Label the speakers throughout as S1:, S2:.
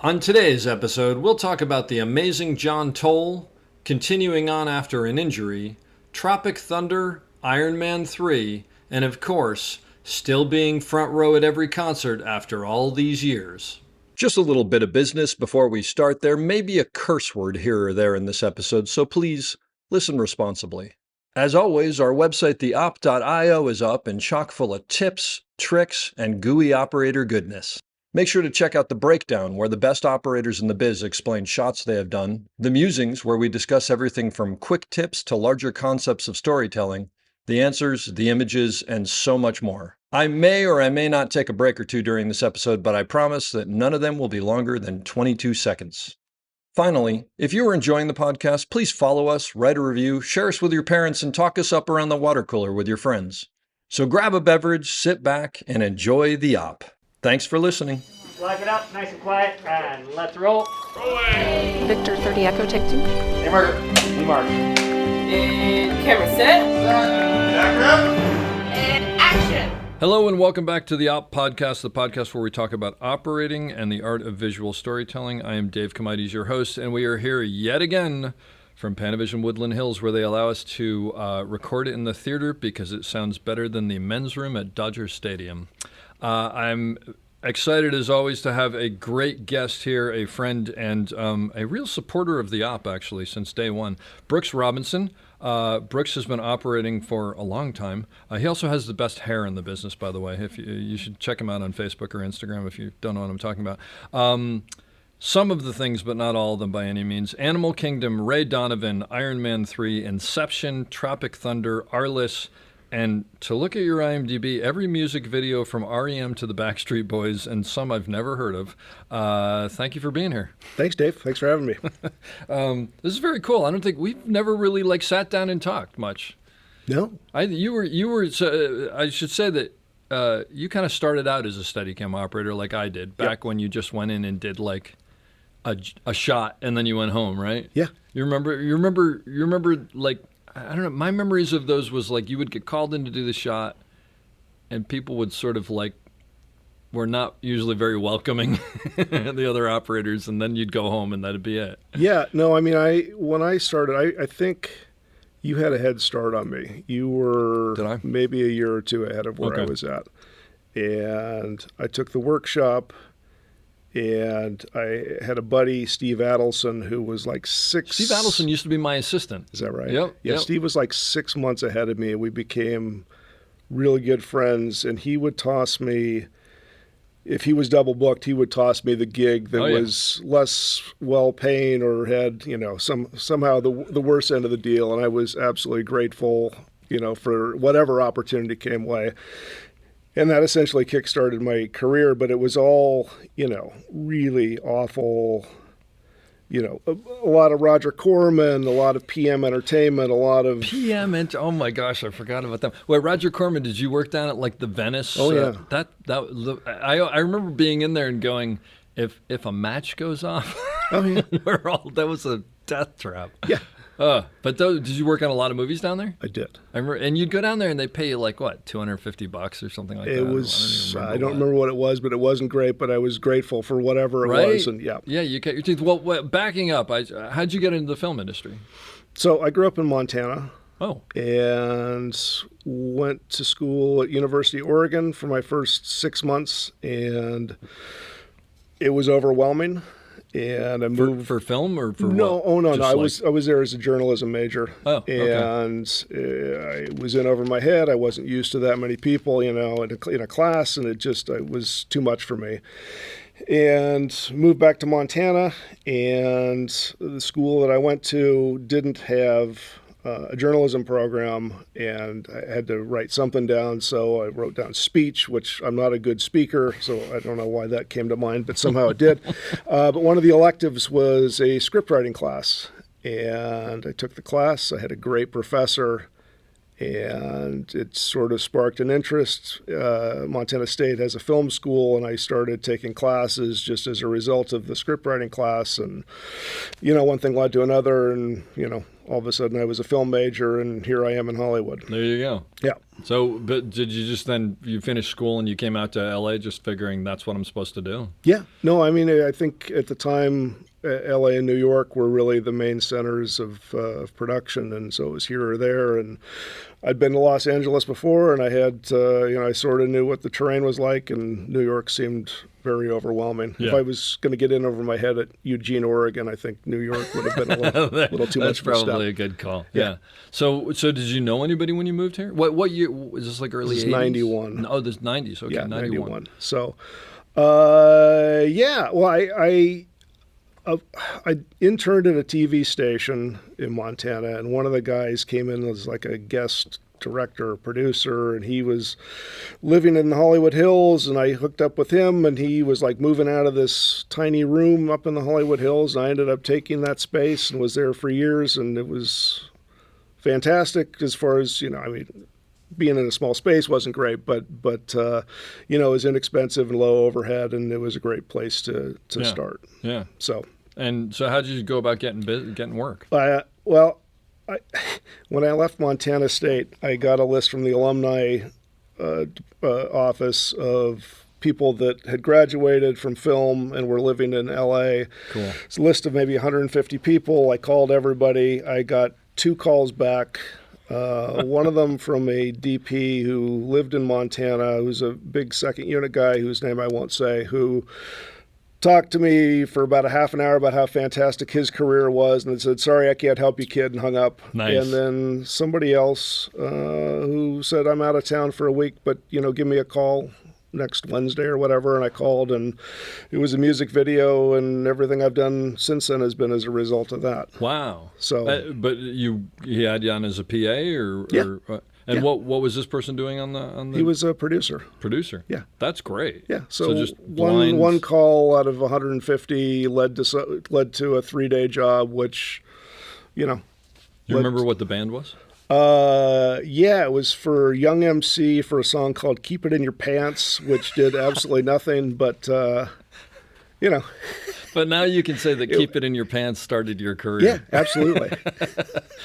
S1: On today's episode, we'll talk about the amazing John Toll, continuing on after an injury, Tropic Thunder, Iron Man 3, and of course, still being front row at every concert after all these years. Just a little bit of business before we start. There may be a curse word here or there in this episode, so please listen responsibly. As always, our website, theop.io, is up and chock full of tips, tricks, and gooey operator goodness. Make sure to check out The Breakdown, where the best operators in the biz explain shots they have done, The Musings, where we discuss everything from quick tips to larger concepts of storytelling, the answers, the images, and so much more. I may or I may not take a break or two during this episode, but I promise that none of them will be longer than 22 seconds. Finally, if you are enjoying the podcast, please follow us, write a review, share us with your parents, and talk us up around the water cooler with your friends. So grab a beverage, sit back, and enjoy the op. Thanks for listening.
S2: Lock it up, nice and quiet, and let's roll.
S3: Rolling. Victor 30 Echo, take 2.
S2: Hey, Mark. We mark.
S4: And camera set. And action.
S1: Hello and welcome back to the Op Podcast, the podcast where we talk about operating and the art of visual storytelling. I am Dave Comides, your host, and we are here yet again from Panavision Woodland Hills, where they allow us to record it in the theater because it sounds better than the men's room at Dodger Stadium. I'm excited, as always, to have a great guest here, a friend and a real supporter of the Op, actually, since day one. Brooks Robinson. Brooks has been operating for a long time. He also has the best hair in the business, by the way. If you should check him out on Facebook or Instagram if you don't know what I'm talking about. Some of the things, but not all of them by any means. Animal Kingdom, Ray Donovan, Iron Man 3, Inception, Tropic Thunder, Arliss, and to look at your IMDb, every music video from REM to the Backstreet Boys, and some I've never heard of. Thank you for being here.
S5: Thanks, Dave. Thanks for having me.
S1: This is very cool. I don't think we've never really sat down and talked much.
S5: No,
S1: You were. I should say that you kind of started out as a Steadicam operator, like I did, back when you just went in and did like a shot, and then you went home, right?
S5: Yeah.
S1: You remember like. I don't know. My memories of those was like you would get called in to do the shot, and people would sort of like were not usually very welcoming, the other operators, and then you'd go home and that'd be it.
S5: Yeah. No, I mean, when I started, I think you had a head start on me. You were maybe a year or two ahead of where I was at. And I took the workshop. And I had a buddy, Steve Adelson, who was like six.
S1: Steve Adelson used to be my assistant.
S5: Is that right?
S1: Yep.
S5: Yeah, Steve was like 6 months ahead of me. We became really good friends. And he would toss me, if he was double booked, he would toss me the gig that was less well-paying or had, somehow the worst end of the deal. And I was absolutely grateful, for whatever opportunity came way. And that essentially kickstarted my career, but it was all, really awful, a lot of Roger Corman, a lot of PM Entertainment, a lot of...
S1: oh my gosh, I forgot about them. Wait, Roger Corman, did you work down at like the Venice?
S5: Oh, yeah.
S1: I remember being in there and going, if a match goes off, that was a death trap.
S5: Yeah.
S1: But did you work on a lot of movies down there?
S5: I did.
S1: I remember, and you'd go down there and they pay you like what, $250 or something like that.
S5: It was. I don't remember what it was, but it wasn't great. But I was grateful for whatever it was. And yeah,
S1: you cut your teeth. Well, backing up, how'd you get into the film industry?
S5: So I grew up in Montana.
S1: Oh. And
S5: went to school at University of Oregon for my first 6 months, and it was overwhelming. And I moved
S1: for film or for
S5: no.
S1: what?
S5: Oh no, no.
S1: Like...
S5: I was there as a journalism major.
S1: Oh, okay.
S5: And I was in over my head. I wasn't used to that many people, in a class, and it was too much for me. And moved back to Montana, and the school that I went to didn't have a journalism program, and I had to write something down, so I wrote down speech, which I'm not a good speaker, so I don't know why that came to mind, but somehow it did. But one of the electives was a script writing class, and I took the class. I had a great professor, and it sort of sparked an interest. Montana State has a film school, and I started taking classes just as a result of the script writing class. And, one thing led to another, and, all of a sudden I was a film major, and here I am in Hollywood.
S1: There you go.
S5: Yeah.
S1: So, but did you just then you finished school and you came out to LA just figuring that's what I'm supposed to do?
S5: Yeah. No, I mean, I think at the time, LA and New York were really the main centers of production, and so it was here or there. And I'd been to Los Angeles before, and I had, I sort of knew what the terrain was like, and New York seemed very overwhelming.
S1: Yeah.
S5: If I was going to get in over my head at Eugene, Oregon, I think New York would have been little too much
S1: That's
S5: of a step.
S1: probably a good call. Yeah. So did you know anybody when you moved here? What year was this? Like early
S5: This is
S1: 80s?
S5: 91.
S1: Oh, this 90s. Okay,
S5: Yeah,
S1: 91.
S5: So, well, I interned at a TV station in Montana, and one of the guys came in as like a guest director, producer, and he was living in the Hollywood Hills, and I hooked up with him, and he was like moving out of this tiny room up in the Hollywood Hills, and I ended up taking that space and was there for years, and it was fantastic as far as, being in a small space wasn't great, but it was inexpensive and low overhead, and it was a great place to start.
S1: Yeah.
S5: So
S1: how did you go about getting work?
S5: When I left Montana State, I got a list from the alumni office of people that had graduated from film and were living in LA.
S1: Cool.
S5: It's a list of maybe 150 people. I called everybody. I got 2 calls back. One of them from a DP who lived in Montana, who's a big second unit guy whose name I won't say, who talked to me for about a half an hour about how fantastic his career was, and said, "Sorry, I can't help you, kid," and hung up.
S1: Nice.
S5: And then somebody else who said, "I'm out of town for a week, but give me a call next Wednesday or whatever," and I called, and it was a music video, and everything I've done since then has been as a result of that.
S1: Wow.
S5: So,
S1: but he had you on as a PA or
S5: Yeah.
S1: And
S5: Yeah.
S1: what was this person doing on the?
S5: He was a producer.
S1: Producer.
S5: Yeah.
S1: That's great.
S5: Yeah. So
S1: just
S5: one call out of 150 led to a 3-day job, which,
S1: You remember what the band was?
S5: Yeah, it was for Young MC for a song called "Keep It in Your Pants," which did absolutely nothing, but
S1: But now you can say that "Keep It in Your Pants" started your career.
S5: Yeah, absolutely.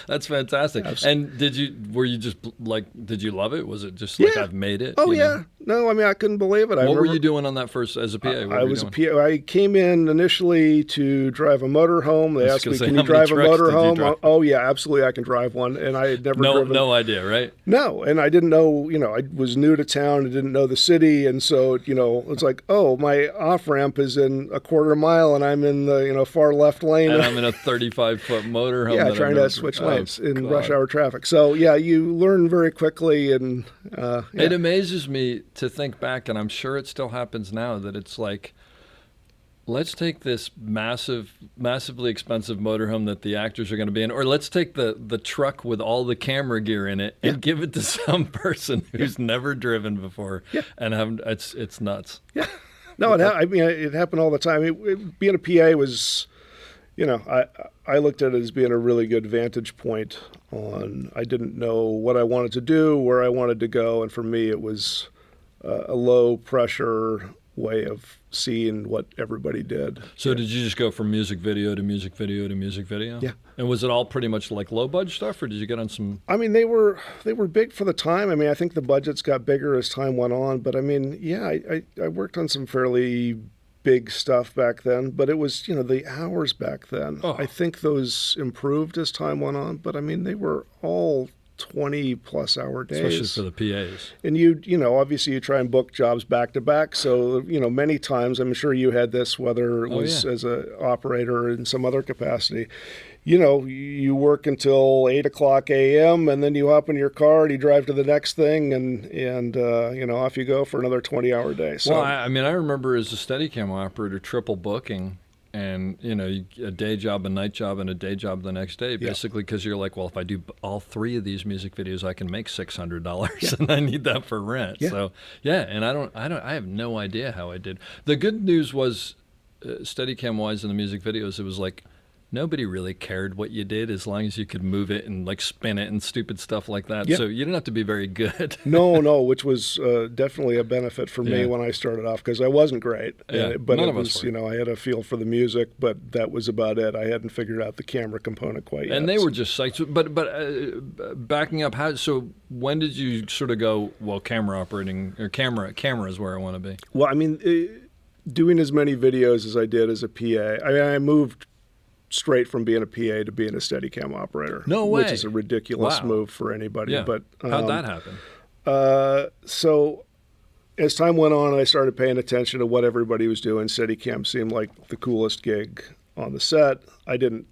S1: That's fantastic.
S5: Absolutely.
S1: And did you love it? Was it just like,
S5: Yeah.
S1: I've made it?
S5: Oh
S1: you
S5: yeah.
S1: know?
S5: No, I mean, I couldn't believe it.
S1: What were you doing on that first as a PA?
S5: I was a PA. I came in initially to drive a motorhome. They
S1: I was
S5: asked me,
S1: gonna say,
S5: "Can
S1: how
S5: you
S1: many
S5: drive a
S1: trucks did you
S5: motorhome?"
S1: drive?
S5: Oh yeah, absolutely, I can drive one. And I had never driven.
S1: No idea, right?
S5: No, and I didn't know. I was new to town. I didn't know the city, and so it's like, oh, my off ramp is in a quarter mile, and I'm in the far left lane.
S1: And I'm in a 35-foot motorhome.
S5: Yeah,
S1: that
S5: trying
S1: I've
S5: to
S1: never-
S5: switch
S1: Oh,
S5: lanes in
S1: God.
S5: rush hour traffic. So yeah, you learn very quickly, and
S1: It amazes me to think back, and I'm sure it still happens now, that it's like, let's take this massively expensive motorhome that the actors are going to be in, or let's take the truck with all the camera gear in it and give it to some person who's never driven before, and it's nuts.
S5: Yeah. No, it happened all the time. Being a PA was, I looked at it as being a really good vantage point on, I didn't know what I wanted to do, where I wanted to go, and for me it was a low pressure way of seeing what everybody did.
S1: So did you just go from music video to music video to music video?
S5: Yeah.
S1: And was it all pretty much like low budget stuff, or did you get on some?
S5: I mean, they were big for the time. I mean, I think the budgets got bigger as time went on, but I mean, yeah, I worked on some fairly big stuff back then, but it was, the hours back then.
S1: Oh.
S5: I think those improved as time went on, but I mean, they were all 20-plus hour days.
S1: Especially for the PAs.
S5: And obviously you try and book jobs back to back. So, many times, I'm sure you had this, whether it was as an operator or in some other capacity, you work until 8:00 a.m. and then you hop in your car and you drive to the next thing and off you go for another 20-hour day. So,
S1: Well, I remember as a Steadicam operator, triple booking. And, a day job, a night job, and a day job the next day, basically, because you're like, well, if I do all 3 of these music videos, I can make $600, and I need that for rent.
S5: Yeah.
S1: So, and I have no idea how I did. The good news was, Steadicam-wise in the music videos, it was like nobody really cared what you did as long as you could move it and like spin it and stupid stuff like that.
S5: Yeah.
S1: So you didn't have to be very good.
S5: No, which was definitely a benefit for me
S1: Yeah.
S5: when I started off, because I wasn't great.
S1: Yeah,
S5: But
S1: none
S5: it
S1: of us
S5: was,
S1: were.
S5: I had a feel for the music, but that was about it. I hadn't figured out the camera component quite yet.
S1: And they were just psyched. But backing up, so when did you sort of go, well, camera operating or camera is where I want to be?
S5: Well, I mean, doing as many videos as I did as a PA, I mean, I moved straight from being a PA to being a Steadicam operator.
S1: No way.
S5: Which is a ridiculous
S1: Wow.
S5: move for anybody.
S1: Yeah.
S5: But
S1: How'd that happen?
S5: So as time went on, I started paying attention to what everybody was doing. Steadicam seemed like the coolest gig on the set. I didn't,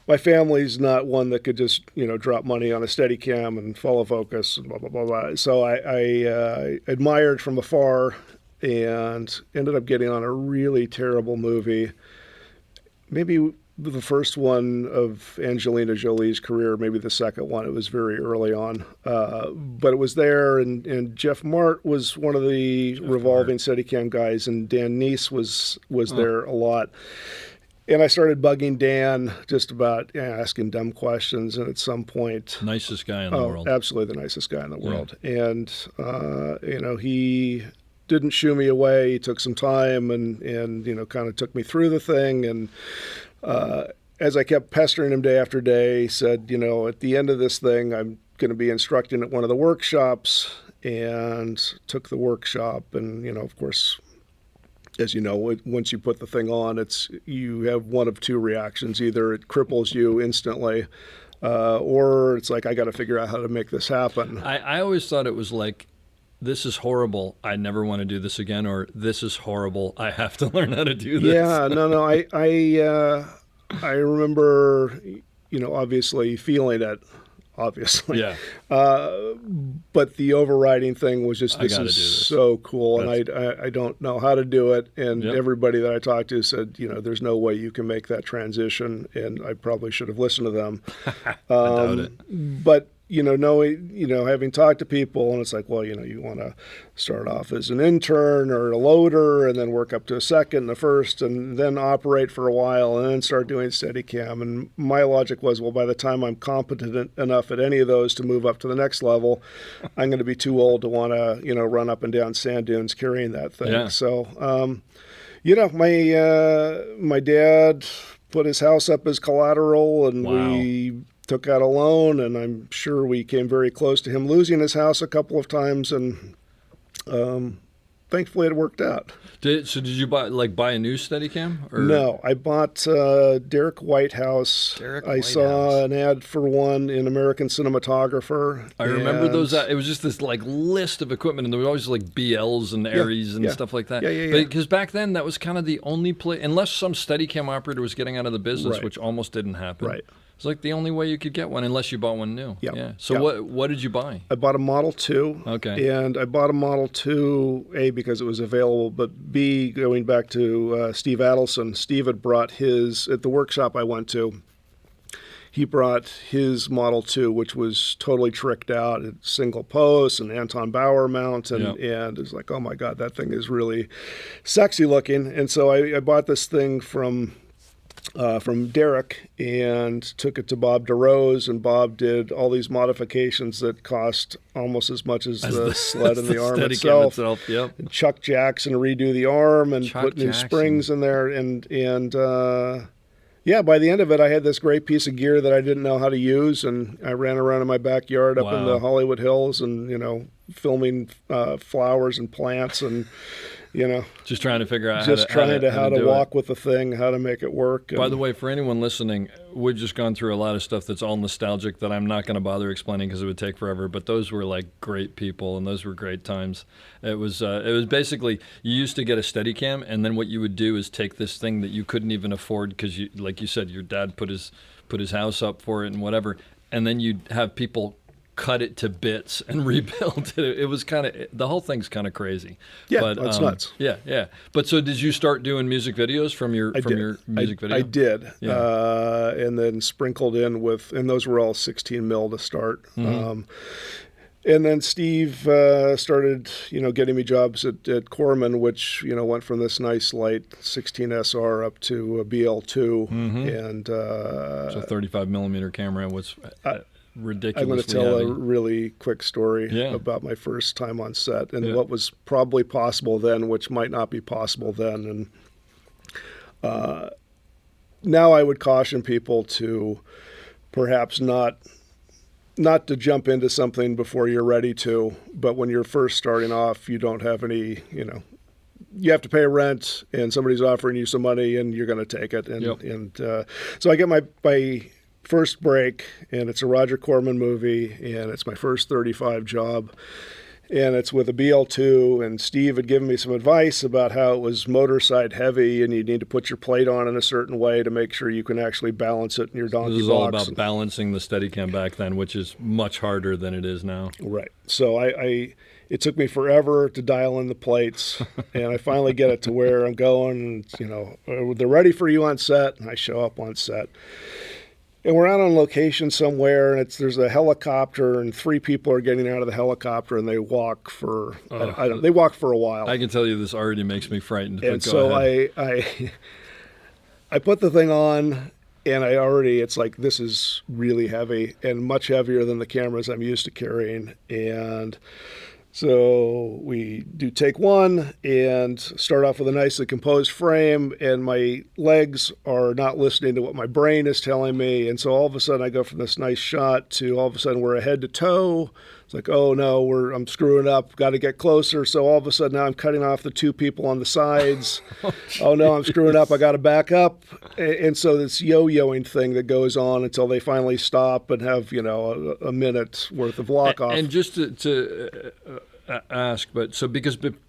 S5: my family's not one that could just, drop money on a Steadicam and follow focus and blah, blah, blah, blah. So I admired from afar and ended up getting on a really terrible movie. Maybe the first one of Angelina Jolie's career, maybe the second one. It was very early on. But it was there, and Jeff Mart was one of the revolving Steadicam guys, and Dan Neese was there a lot. And I started bugging Dan just about asking dumb questions, and at some point...
S1: Nicest guy in the world.
S5: Absolutely the nicest guy in the world. And, he didn't shoo me away. He took some time and kind of took me through the thing. And as I kept pestering him day after day, he said, at the end of this thing, I'm going to be instructing at one of the workshops, and took the workshop. And, of course, as you know, once you put the thing on, you have one of two reactions. Either it cripples you instantly, or it's like, I got to figure out how to make this happen.
S1: I always thought it was like, this is horrible, I never want to do this again, or this is horrible, I have to learn how to do this.
S5: Yeah, no, I remember, obviously feeling it, obviously.
S1: Yeah.
S5: But the overriding thing was just, this is so cool, and I don't know how to do it. And everybody that I talked to said, there's no way you can make that transition, and I probably should have listened to them.
S1: I doubt it.
S5: But having talked to people, and it's like, well, you want to start off as an intern or a loader, and then work up to a second and a first, and then operate for a while, and then start doing Steadicam. And my logic was, well, by the time I'm competent enough at any of those to move up to the next level, I'm going to be too old to want to, run up and down sand dunes carrying that thing.
S1: Yeah.
S5: So, my dad put his house up as collateral, and we took out a loan, and I'm sure we came very close to him losing his house a couple of times, and thankfully it worked out.
S1: Did you buy a new Steadicam? Or?
S5: No, I bought Derek Whitehouse. I saw an ad for one in American Cinematographer.
S1: I remember those. It was just this like list of equipment, and there were always like BLs and Aries and stuff like that.
S5: Yeah.
S1: Because back then that was kind of the only place, unless some Steadicam operator was getting out of the business,
S5: Right.
S1: which almost didn't happen.
S5: Right.
S1: It's like the only way you could get one, unless you bought one new.
S5: Yep.
S1: Yeah. So
S5: Yep.
S1: what did you buy?
S5: I bought a Model 2.
S1: Okay.
S5: And I bought a Model 2, A, because it was available, but B, going back to Steve Adelson. Steve had brought his, at the workshop I went to, he brought his Model 2, which was totally tricked out, single post and Anton Bauer mount, and it's like, oh my God, that thing is really sexy looking. And so I bought this thing from Derek and took it to Bob DeRose, and Bob did all these modifications that cost almost as much as the sled and the arm itself.
S1: Yep.
S5: And Chuck Jackson redo the arm and put new springs in there, and by the end of it, I had this great piece of gear that I didn't know how to use, and I ran around in my backyard up in the Hollywood Hills, and filming flowers and plants, and
S1: just trying to figure out
S5: how to walk with the thing, how to make it work.
S1: By the way, for anyone listening, we've just gone through a lot of stuff that's all nostalgic that I'm not going to bother explaining because it would take forever. But those were like great people, and those were great times. It was basically, you used to get a Steadicam, and then what you would do is take this thing that you couldn't even afford because, like you said, your dad put his house up for it and whatever, and then you'd have people cut it to bits and rebuild it. It was kind of, the whole thing's kind of crazy.
S5: Yeah,
S1: but,
S5: it's nuts.
S1: Yeah. But so did you start doing music videos from your music video?
S5: I did. And then sprinkled in with, and those were all 16 mil to start.
S1: Mm-hmm.
S5: And then Steve started, getting me jobs at Corman, which, went from this nice light 16 SR up to a BL2. And
S1: So 35 millimeter camera was ridiculously
S5: I'm going to tell
S1: heavy.
S5: a really quick story about my first time on set and what was probably possible then, which might not be possible then. And now I would caution people to perhaps not to jump into something before you're ready to, but when you're first starting off, you don't have any, you have to pay rent and somebody's offering you some money and you're going to take it. And, so I get my first break, and it's a Roger Corman movie, and it's my first 35 job. And it's with a BL2, and Steve had given me some advice about how it was motor side heavy, and you need to put your plate on in a certain way to make sure you can actually balance it in your donkey box.
S1: This is all about balancing the Steadicam back then, which is much harder than it is now.
S5: Right. So it took me forever to dial in the plates, and I finally get it to where I'm going. They're ready for you on set, and I show up on set. And we're out on location somewhere, and there's a helicopter, and 3 people are getting out of the helicopter, and they walk for they walk for a while.
S1: I can tell you this already makes me frightened.
S5: And so I put the thing on, and it's like, this is really heavy and much heavier than the cameras I'm used to carrying. And so we do take 1 and start off with a nicely composed frame, and my legs are not listening to what my brain is telling me. And so all of a sudden I go from this nice shot to all of a sudden we're head to toe. It's like, oh no, I'm screwing up, got to get closer. So all of a sudden now I'm cutting off the 2 people on the sides. Oh no, I'm screwing up, I got to back up. And so this yo-yoing thing that goes on until they finally stop and have, a minute worth of lock off.
S1: And just to ask, but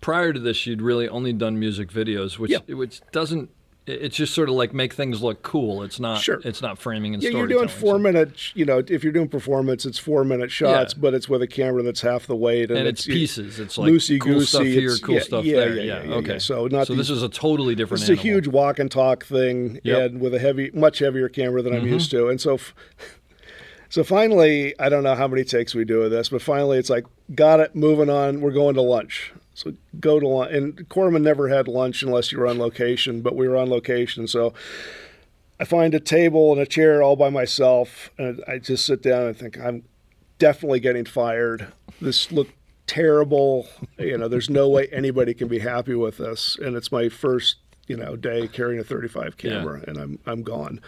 S1: prior to this, you'd really only done music videos, which doesn't. It's just sort of like make things look cool. It's not.
S5: Sure.
S1: It's not framing and
S5: storytelling.
S1: storytelling.
S5: You're doing 4-minute. If you're doing performance, it's 4-minute shots, but it's with a camera that's half the weight, and
S1: it's pieces. It's like
S5: loosey
S1: cool
S5: goosey.
S1: Stuff here, cool stuff there. Yeah. Okay.
S5: So
S1: this is a totally different.
S5: This is a huge walk and talk thing, and with a much heavier camera than I'm used to, and so. So finally, I don't know how many takes we do of this, but finally it's like, got it, moving on, we're going to lunch. So go to lunch. And Corman never had lunch unless you were on location, but we were on location. So I find a table and a chair all by myself, and I just sit down and think, I'm definitely getting fired. This looked terrible. There's no way anybody can be happy with this. And it's my first, day carrying a 35 camera, and I'm gone.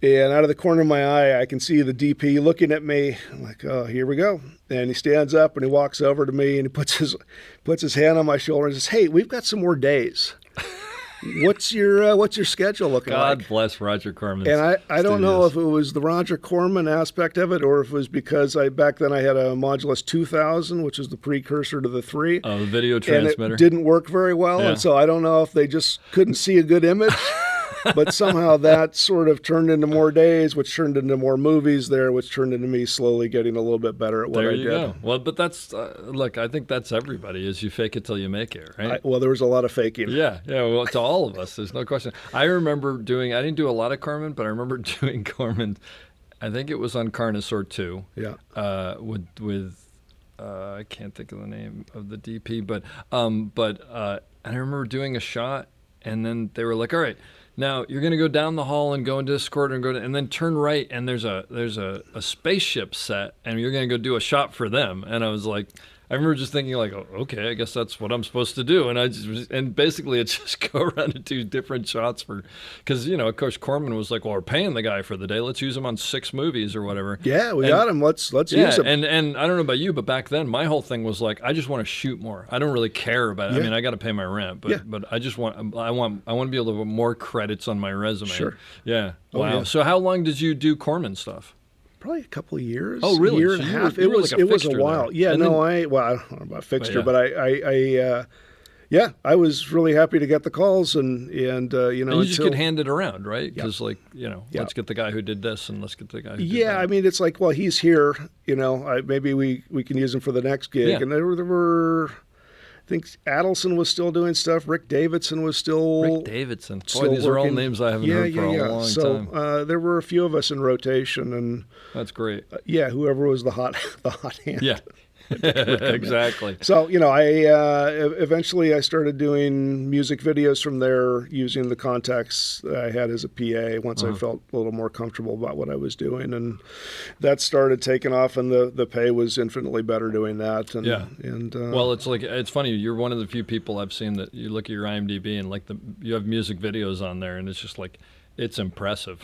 S5: And out of the corner of my eye, I can see the DP looking at me. I'm like, oh, here we go. And he stands up and he walks over to me and he puts his hand on my shoulder and says, hey, we've got some more days. What's your schedule looking like?
S1: God bless Roger Corman.
S5: And I don't know if it was the Roger Corman aspect of it or if it was because back then I had a Modulus 2000, which is the precursor to the 3.
S1: Oh, the video transmitter.
S5: And it didn't work very well.
S1: Yeah.
S5: And so I don't know if they just couldn't see a good image. But somehow that sort of turned into more days, which turned into more movies there, which turned into me slowly getting a little bit better at what I did. There you go.
S1: Well, but that's, look, I think that's everybody, is you fake it till you make it, right?
S5: Well, there was a lot of faking.
S1: Yeah, well, to all of us, there's no question. I remember I didn't do a lot of Corman, but I remember doing Corman, I think it was on Carnosaur 2.
S5: Yeah.
S1: With I can't think of the name of the DP, but I remember doing a shot, and then they were like, all right, now you're going to go down the hall and go into escort and then turn right, and there's a spaceship set, and you're going to go do a shot for them. And I was like, I remember just thinking like, oh, okay, I guess that's what I'm supposed to do. And basically it's just go around and do different shots because of course Corman was like, well, we're paying the guy for the day, let's use him on 6 movies or whatever.
S5: Yeah, we got him. Let's use him.
S1: And I don't know about you, but back then my whole thing was like, I just want to shoot more. I don't really care about it.
S5: Yeah.
S1: I mean, I got to pay my rent, but I just want to be able to have more credits on my resume.
S5: Sure.
S1: Yeah.
S5: Oh,
S1: wow.
S5: yeah.
S1: So how long did you do Corman stuff?
S5: Probably a couple of years.
S1: Oh, really?
S5: Year
S1: so
S5: and a half. It was a while.
S1: There.
S5: Yeah.
S1: And
S5: no, I don't know about fixture, but I was really happy to get the calls and
S1: you just could hand it around, right? Because let's get the guy who did this and let's get the guy who did that.
S5: I mean, it's like, well, he's here, maybe we can use him for the next gig.
S1: Yeah.
S5: And there were I think Adelson was still doing stuff. Rick Davidson was still.
S1: Boy, these are all names I haven't heard for a long time.
S5: So there were a few of us in rotation, and
S1: that's great.
S5: Whoever was the hot hand.
S1: Yeah. Exactly.
S5: So, I eventually I started doing music videos from there using the contacts that I had as a PA once I felt a little more comfortable about what I was doing. And that started taking off, and the pay was infinitely better doing that. And,
S1: Yeah.
S5: And
S1: Well, it's funny. You're one of the few people I've seen that you look at your IMDb and you have music videos on there, and it's just like, it's impressive.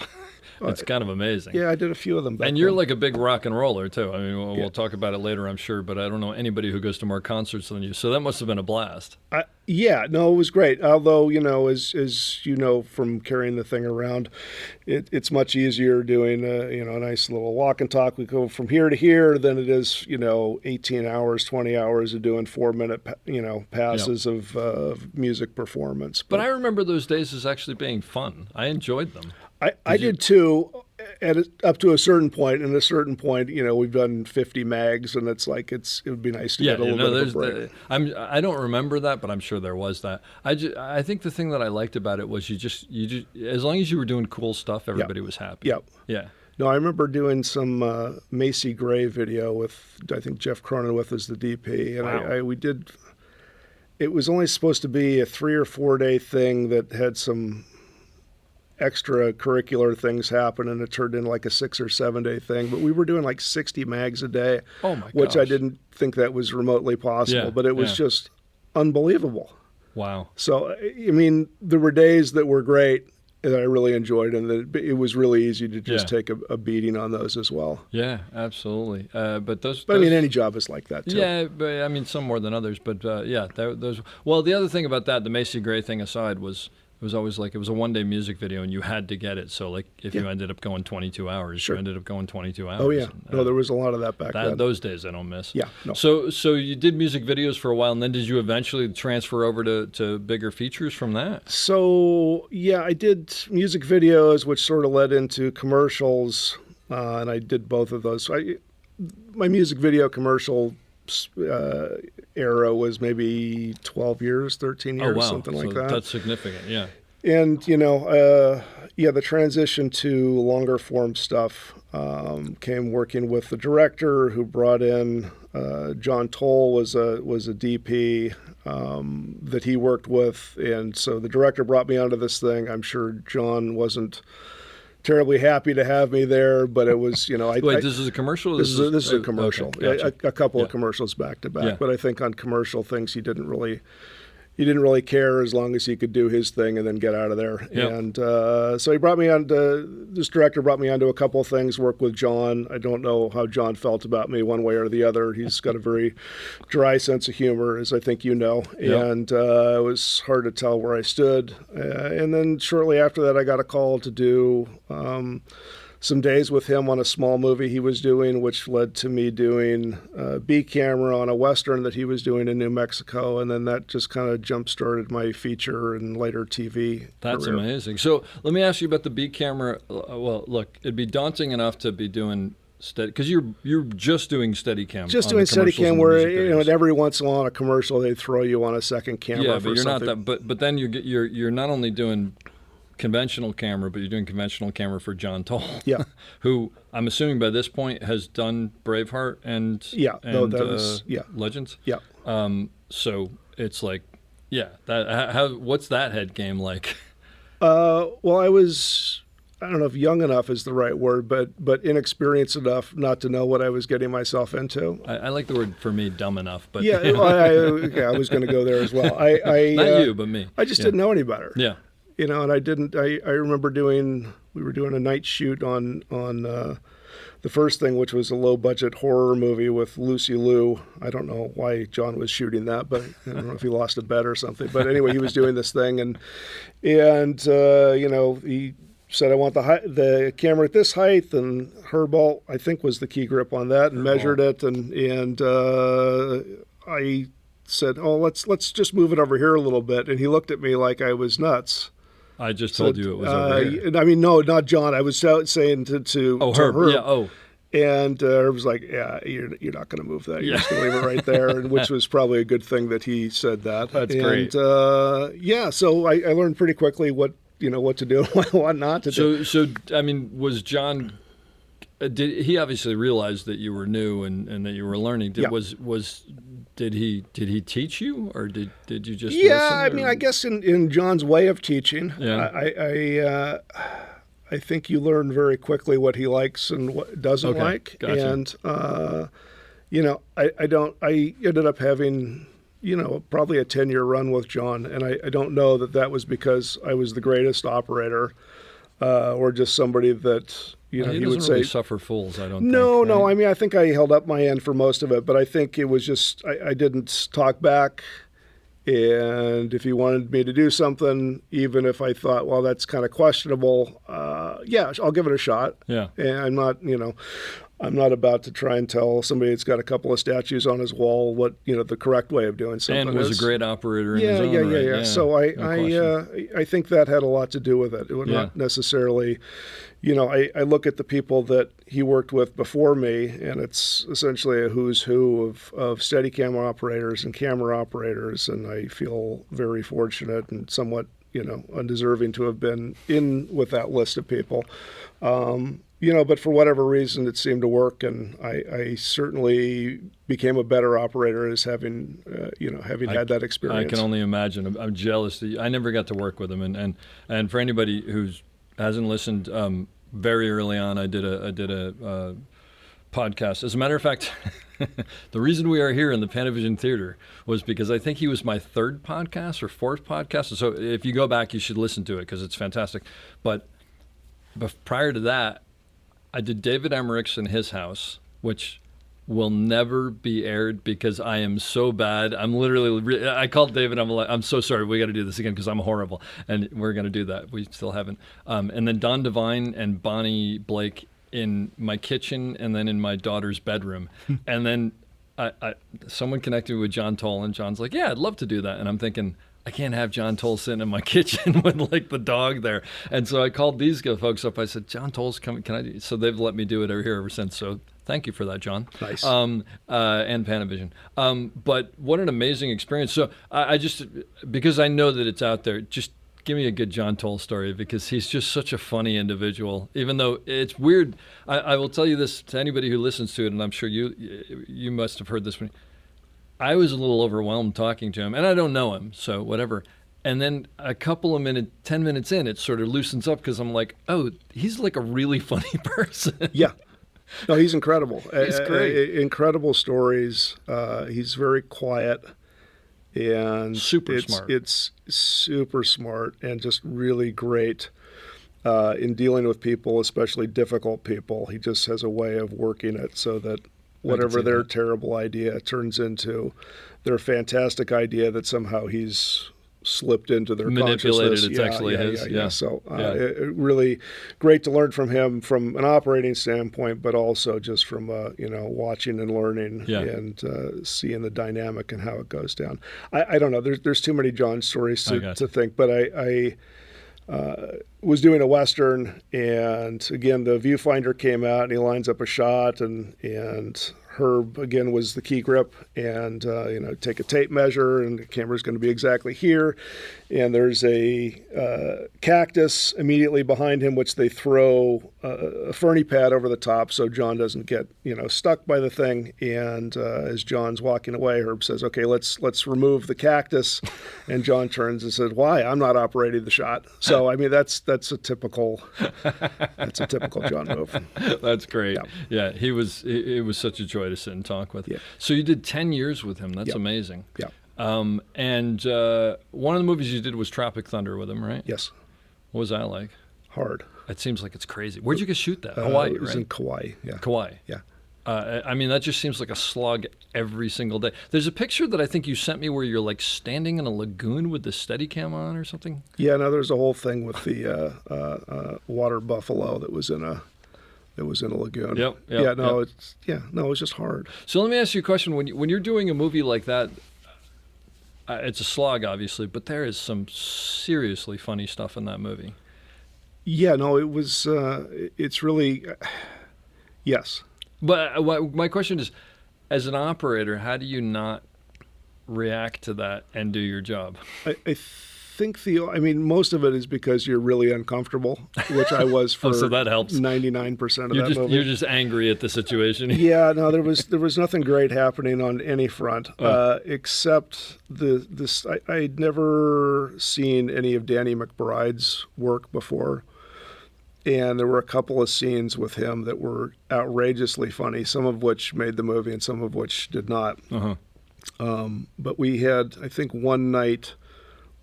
S1: It's kind of amazing.
S5: yeah, I did a few of them back
S1: And you're
S5: then.
S1: like a big rock and roller too. I mean, we'll talk about it later, I'm sure, but I don't know anybody who goes to more concerts than you. So that must have been a blast.
S5: Yeah, no, it was great. Although, as you know from carrying the thing around, it's much easier doing a nice little walk and talk. We go from here to here than it is 18 hours, 20 hours of doing 4-minute passes of music performance.
S1: But I remember those days as actually being fun. I enjoyed them.
S5: I did too, up to a certain point. And at a certain point, we've done 50 mags, and it's like it would be nice to get a little bit of a break.
S1: I don't remember that, but I'm sure there was that. I think the thing that I liked about it was you just as long as you were doing cool stuff, everybody was happy.
S5: Yep.
S1: Yeah.
S5: No, I remember doing some Macy Gray video with, I think, Jeff Cronenweth as the DP, and
S1: Wow.
S5: we did. It was only supposed to be a 3 or 4 day thing that had some extracurricular things happen, and it turned into like a 6 or 7 day thing. But we were doing like 60 mags a day,
S1: Oh my
S5: which I
S1: gosh.
S5: didn't think that was remotely possible.
S1: Yeah,
S5: But it was
S1: yeah.
S5: just unbelievable.
S1: Wow.
S5: So, I mean, there were days that were great that I really enjoyed, and it was really easy to just
S1: Yeah.
S5: take a beating on those as well.
S1: Yeah, absolutely. But those.
S5: But I mean, any job is like that too.
S1: Yeah, but I mean, some more than others. But yeah, those. Well, the other thing about that, the Macy Gray thing aside, was it was always like it was a 1-day music video, and you had to get it. So like, if you ended up going 22 hours,
S5: Sure.
S1: you ended up going 22 hours.
S5: Oh yeah.
S1: And,
S5: No, there was a lot of that back then.
S1: those days I don't miss.
S5: Yeah, no.
S1: So you did music videos for a while, and then did you eventually transfer over to bigger features from that?
S5: So yeah, I did music videos, which sort of led into commercials, and I did both of those. My music video commercial era was maybe 12 years, 13 years,
S1: Oh wow,
S5: something like
S1: so
S5: that.
S1: that's significant. Yeah.
S5: And the transition to longer form stuff came working with the director, who brought in John Toll was a DP that he worked with, and so the director brought me onto this thing. I'm sure John wasn't terribly happy to have me there, but it was
S1: Wait, this is a commercial? Or
S5: this is a commercial.
S1: Okay, gotcha.
S5: A couple
S1: Yeah.
S5: of commercials back to back,
S1: Yeah.
S5: but I think on commercial things he didn't really care as long as he could do his thing and then get out of there.
S1: Yep.
S5: And so he brought me on this director brought me onto a couple of things, work with John. I don't know how John felt about me one way or the other. He's got a very dry sense of humor, as I think you know.
S1: Yep.
S5: And it was hard to tell where I stood. And then shortly after that, I got a call to do some days with him on a small movie he was doing, which led to me doing B camera on a Western that he was doing in New Mexico. And then that just kind of jump-started my feature and later TV
S1: That's
S5: career.
S1: amazing. So let me ask you about the B camera. Well, look, it'd be daunting enough to be doing steady, because you're just doing Steadicam.
S5: Just
S1: on
S5: doing
S1: the commercials
S5: Steadicam
S1: and
S5: where,
S1: music videos.
S5: and every once in a while on a commercial, they throw you on a second camera
S1: Yeah,
S5: for
S1: but you're
S5: something.
S1: not that. But then you're not only doing conventional camera, but you're doing conventional camera for John Toll.
S5: Yeah.
S1: Who I'm assuming by this point has done Braveheart and
S5: Yeah,
S1: and,
S5: no, that was- yeah.
S1: Legends.
S5: Yeah.
S1: So it's like, yeah, that what's that head game like?
S5: Well, I don't know if young enough is the right word, but inexperienced enough not to know what I was getting myself into.
S1: I like the word, for me, dumb enough, but
S5: Yeah, I was going to go there as well.
S1: not you, but me.
S5: I just
S1: Yeah.
S5: didn't know any better.
S1: Yeah.
S5: And I didn't. I remember we were doing a night shoot on the first thing, which was a low budget horror movie with Lucy Liu. I don't know why John was shooting that, but I don't know if he lost a bet or something. But anyway, he was doing this thing, and he said, I want the camera at this height, and Herbolt, I think, was the key grip on that, and measured it, and I said, oh, let's just move it over here a little bit, and he looked at me like I was nuts.
S1: I just told you it was over here.
S5: I mean, no, not John. I was saying to
S1: Herb.
S5: Herb.
S1: Yeah. Oh.
S5: And Herb was like, yeah, you're not going to move that. You're just going to leave it right there, and which was probably a good thing that he said that.
S1: That's
S5: and,
S1: great.
S5: So I learned pretty quickly what to do and what not to do.
S1: So I mean, was John did he obviously realized that you were new and that you were learning?
S5: Yeah.
S1: Did he teach you, or did you just
S5: Yeah,
S1: listen,
S5: I mean,
S1: or-
S5: I guess in John's way of teaching,
S1: Yeah.
S5: I think you learn very quickly what he likes and what doesn't
S1: Okay,
S5: like,
S1: gotcha.
S5: and I ended up having probably a 10-year run with John, and I don't know that was because I was the greatest operator, or just somebody that
S1: he
S5: he
S1: doesn't
S5: would
S1: really
S5: say.
S1: suffer fools. I don't.
S5: No,
S1: think,
S5: no.
S1: right?
S5: I mean, I think I held up my end for most of it, but I think it was just I didn't talk back. And if he wanted me to do something, even if I thought, well, that's kind of questionable, yeah, I'll give it a shot.
S1: Yeah.
S5: And I'm not about to try and tell somebody that's got a couple of statues on his wall what the correct way of doing something
S1: And was
S5: is.
S1: a great operator in
S5: Yeah,
S1: his own
S5: yeah,
S1: right.
S5: yeah. So
S1: No question.
S5: I think that had a lot to do with it. It was not necessarily, I look at the people that he worked with before me, and it's essentially a who's who of Steadicam operators and camera operators, and I feel very fortunate and somewhat, undeserving to have been in with that list of people. But for whatever reason, it seemed to work, and I certainly became a better operator as having had that experience.
S1: I can only imagine. I'm jealous that I never got to work with him, and for anybody who hasn't listened, very early on, I did a podcast. As a matter of fact, the reason we are here in the Panavision Theater was because I think he was my third podcast or fourth podcast. So if you go back, you should listen to it because it's fantastic. But prior to that, I did David Emmerich's in his house, which will never be aired because I am so bad. I'm literally, I called David, I'm like, I'm so sorry, we got to do this again because I'm horrible. And we're going to do that. We still haven't. And then Don Devine and Bonnie Blake in my kitchen and then in my daughter's bedroom. And then someone connected with John Toll, and John's like, yeah, I'd love to do that. And I'm thinking, I can't have John Toll sitting in my kitchen with like the dog there. And so I called these folks up. I said, John Toll's coming. Can I do? So they've let me do it here ever since. So thank you for that, John.
S5: Nice.
S1: And Panavision. But what an amazing experience. So I just, because I know that it's out there, just give me a good John Toll story, because he's just such a funny individual, even though it's weird. I will tell you this to anybody who listens to it, and I'm sure you must have heard this one. I was a little overwhelmed talking to him, and I don't know him, so whatever. And then a couple of 10 minutes in, it sort of loosens up because I'm like, oh, he's like a really funny person.
S5: Yeah. No, he's incredible.
S1: He's great.
S5: Incredible stories. He's very quiet and
S1: Super smart.
S5: It's super smart and just really great in dealing with people, especially difficult people. He just has a way of working it so that whatever their terrible idea turns into their fantastic idea that somehow he's slipped into their
S1: manipulated.
S5: consciousness.
S1: It's actually his. Yeah.
S5: So it really great to learn from him from an operating standpoint, but also just from watching and learning and seeing the dynamic and how it goes down. I don't know. There's too many John stories to think, but I was doing a Western, and again, the viewfinder came out and he lines up a shot, and Herb again was the key grip, and take a tape measure, and the camera's going to be exactly here, and there's a cactus immediately behind him, which they throw a ferny pad over the top so John doesn't get stuck by the thing. And as John's walking away, Herb says, "Okay, let's remove the cactus," and John turns and says, "Why? I'm not operating the shot." So I mean that's a typical John move.
S1: That's great. Yeah, it was such a joy to sit and talk with.
S5: Yeah.
S1: So you did 10 years with him. That's amazing.
S5: Yeah.
S1: And one of the movies you did was Tropic Thunder with him, right?
S5: Yes.
S1: What was that like?
S5: Hard.
S1: It seems like it's crazy. Where'd you guys shoot that? Hawaii,
S5: It was
S1: right?
S5: in Kauai. Yeah.
S1: Kauai.
S5: Yeah.
S1: I mean, that just seems like a slog every single day. There's a picture that I think you sent me where you're like standing in a lagoon with the Steadicam on or something.
S5: Yeah, no, there's a whole thing with the water buffalo that was in a lagoon.
S1: Yep.
S5: Yeah, no, it was just hard.
S1: So let me ask you a question. When you're doing a movie like that, it's a slog, obviously, but there is some seriously funny stuff in that movie.
S5: Yeah, no, it was. It's really, yes.
S1: But my question is, as an operator, how do you not react to that and do your job?
S5: I think I mean, most of it is because you're really uncomfortable, which I was for
S1: so that helps.
S5: 99% of that movie.
S1: You're just angry at the situation.
S5: Yeah, no, there was nothing great happening on any front, except this. I'd never seen any of Danny McBride's work before, and there were a couple of scenes with him that were outrageously funny, some of which made the movie and some of which did not. But we had, I think, one night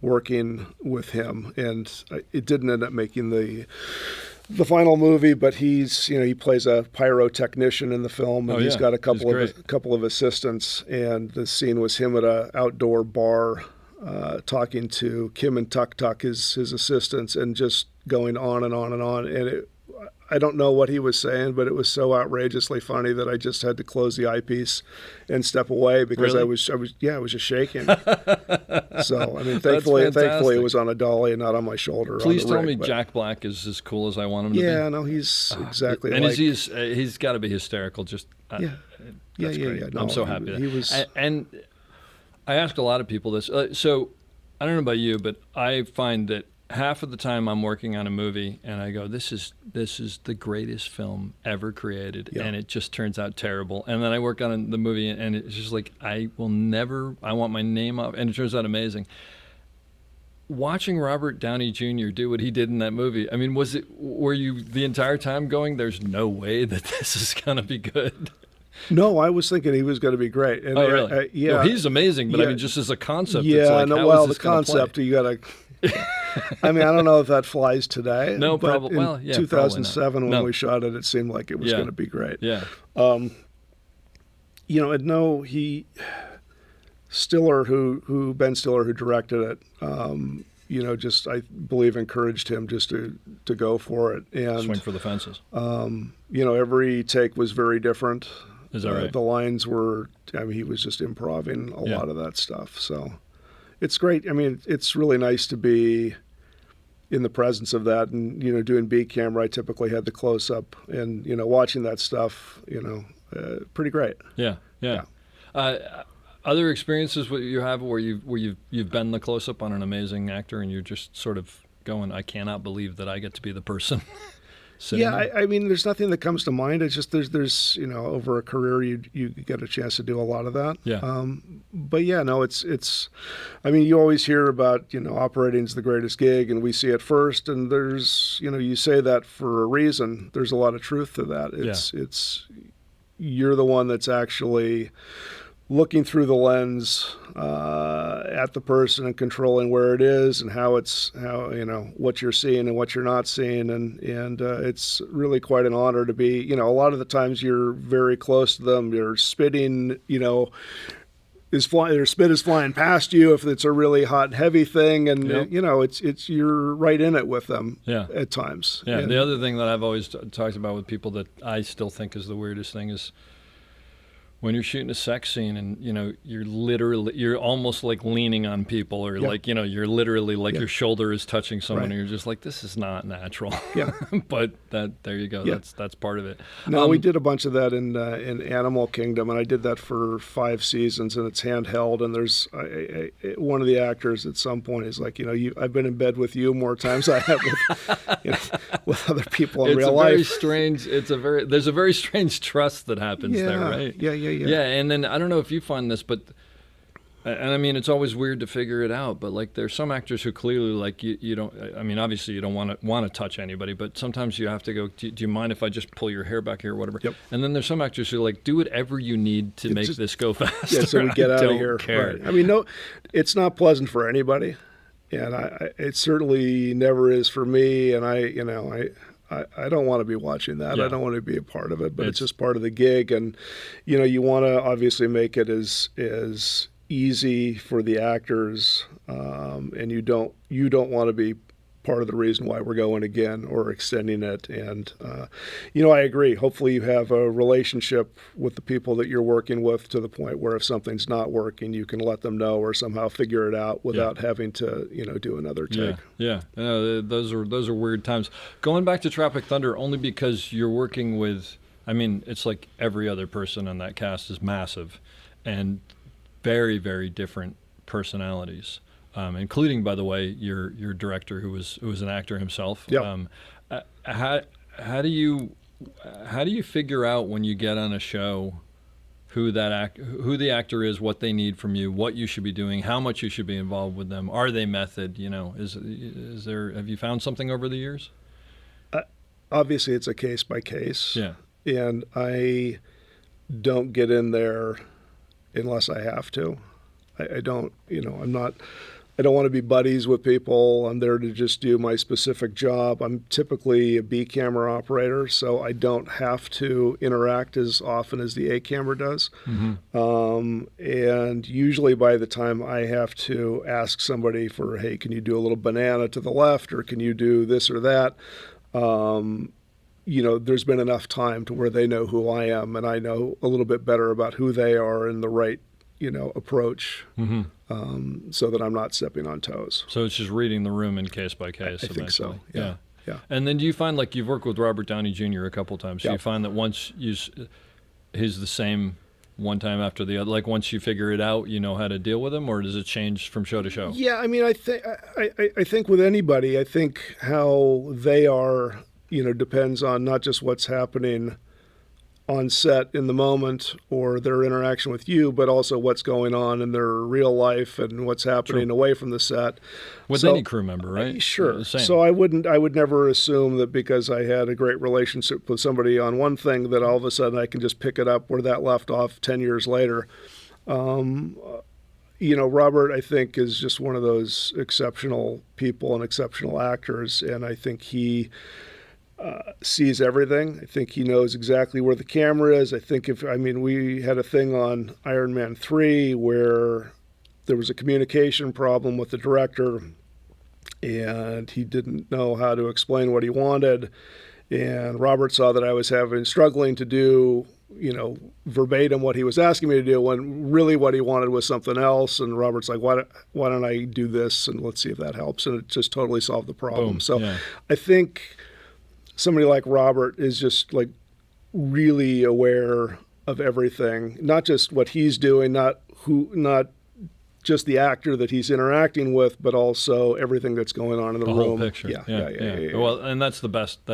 S5: working with him, and it didn't end up making the final movie. But he plays a pyrotechnician in the film, and he's got a couple of assistants. And the scene was him at a outdoor bar talking to Kim and Tuk Tuk, his assistants, and just going on and on and on. And I don't know what he was saying, but it was so outrageously funny that I just had to close the eyepiece and step away because
S1: Really?
S5: I was just shaking. So I mean, thankfully it was on a dolly and not on my shoulder.
S1: Please
S5: on the
S1: tell
S5: rig,
S1: me Jack Black is as cool as I want him to be.
S5: Yeah, no, he's exactly.
S1: And
S5: like,
S1: he's got to be hysterical. Just
S5: yeah.
S1: That's great.
S5: No,
S1: I'm so happy.
S5: He was.
S1: And I ask a lot of people this. So I don't know about you, but I find that half of the time I'm working on a movie and I go, this is the greatest film ever created, and it just turns out terrible. And then I work on the movie and it's just like, I want my name up, and it turns out amazing. Watching Robert Downey Jr. do what he did in that movie, I mean, were you the entire time going, there's no way that this is going to be good?
S5: No, I was thinking he was going to be great. And
S1: really?
S5: yeah.
S1: No, he's amazing, but I mean, just as a concept,
S5: Yeah,
S1: it's like,
S5: no,
S1: how
S5: well,
S1: is
S5: the
S1: this gonna
S5: concept,
S1: play?
S5: you got to. I mean, I don't know if that flies today.
S1: No,
S5: but
S1: probably. Well, yeah,
S5: 2007 when
S1: No.
S5: we shot it, it seemed like it was going to be great.
S1: Yeah.
S5: And no, Stiller, who Ben Stiller, who directed it, just I believe encouraged him just to go for it and
S1: Swing for the fences.
S5: Every take was very different.
S1: Is that right?
S5: The lines were, I mean, he was just improvising a lot of that stuff. So it's great. I mean, it's really nice to be in the presence of that. And, doing B camera, I typically had the close up and, watching that stuff, pretty great.
S1: Yeah. Other experiences what you have where you've been the close up on an amazing actor and you're just sort of going, I cannot believe that I get to be the person.
S5: Yeah, I mean, there's nothing that comes to mind. It's just there's over a career you get a chance to do a lot of that.
S1: Yeah.
S5: But yeah, no, it's. I mean, you always hear about operating's the greatest gig, and we see it first. And there's you say that for a reason. There's a lot of truth to that. It's you're the one that's actually looking through the lens at the person and controlling where it is and how what you're seeing and what you're not seeing, and it's really quite an honor to be. A lot of the times you're very close to them. You're spitting. Their spit is flying past you if it's a really hot and heavy thing, and it's you're right in it with them. At times.
S1: Yeah. The other thing that I've always talked about with people that I still think is the weirdest thing is when you're shooting a sex scene and you're almost like leaning on people, or like you're literally like your shoulder is touching someone, and you're just like, this is not natural. Yeah. But there you go. Yeah. That's part of it.
S5: No, we did a bunch of that in Animal Kingdom, and I did that for 5 seasons, and it's handheld. And there's one of the actors at some point is like, I've been in bed with you more times than I have with other people in real life. There's a very strange trust that happens there, right? Yeah, and then I don't know if you find this, but and I mean it's always weird to figure it out. But like there's some actors who clearly like you don't. I mean obviously you don't want to touch anybody, but sometimes you have to go. Do you mind if I just pull your hair back here or whatever? Yep. And then there's some actors who like do whatever you need to make this go faster. Yeah, so we get out of here.
S1: Care.
S5: Right. I mean it's not pleasant for anybody, and it certainly never is for me. And I don't want to be watching that. Yeah. I don't want to be a part of it, but it's just part of the gig. And, you want to obviously make it as easy for the actors, and you don't want to be part of the reason why we're going again or extending it. And, I agree. Hopefully you have a relationship with the people that you're working with to the point where if something's not working, you can let them know or somehow figure it out without having to, do another take.
S1: Yeah. Those are weird times. Going back to Tropic Thunder, only because you're working with, I mean, it's like every other person on that cast is massive and very, very different personalities. including, by the way, your director who was an actor himself.
S5: Yep.
S1: How do you figure out when you get on a show who the actor is, what they need from you, what you should be doing, how much you should be involved with them? Are they method? Is there? Have you found something over the years?
S5: Obviously, it's a case by case.
S1: Yeah.
S5: And I don't get in there unless I have to. I don't, I don't want to be buddies with people. I'm there to just do my specific job. I'm typically a B camera operator, so I don't have to interact as often as the A camera does. And usually by the time I have to ask somebody for, hey, can you do a little banana to the left, or can you do this or that? There's been enough time to where they know who I am, and I know a little bit better about who they are and the right, approach, so that I'm not stepping on toes.
S1: So it's just reading the room in case by case.
S5: I think so. Yeah.
S1: And then do you find, like, you've worked with Robert Downey Jr. a couple times, do you find that once he's the same one time after the other, like once you figure it out, you know how to deal with him, or does it change from show to show?
S5: Yeah, I mean, I think with anybody, I think how they are, depends on not just what's happening on set in the moment or their interaction with you, but also what's going on in their real life and what's happening away from the set.
S1: With any crew member, right?
S5: Sure. So I would never assume that because I had a great relationship with somebody on one thing that all of a sudden I can just pick it up where that left off 10 years later. Robert, I think, is just one of those exceptional people and exceptional actors, and I think he sees everything. I think he knows exactly where the camera is. I think we had a thing on Iron Man 3 where there was a communication problem with the director, and he didn't know how to explain what he wanted. And Robert saw that I was struggling to do, verbatim what he was asking me to do, when really what he wanted was something else. And Robert's like, why don't I do this, and let's see if that helps. And it just totally solved the problem.
S1: Boom.
S5: So
S1: Yeah.
S5: I think somebody like Robert is just like really aware of everything, not just what he's doing, not just the actor that he's interacting with, but also everything that's going on in the room.
S1: Whole picture.
S5: Yeah.
S1: Well, and that's the best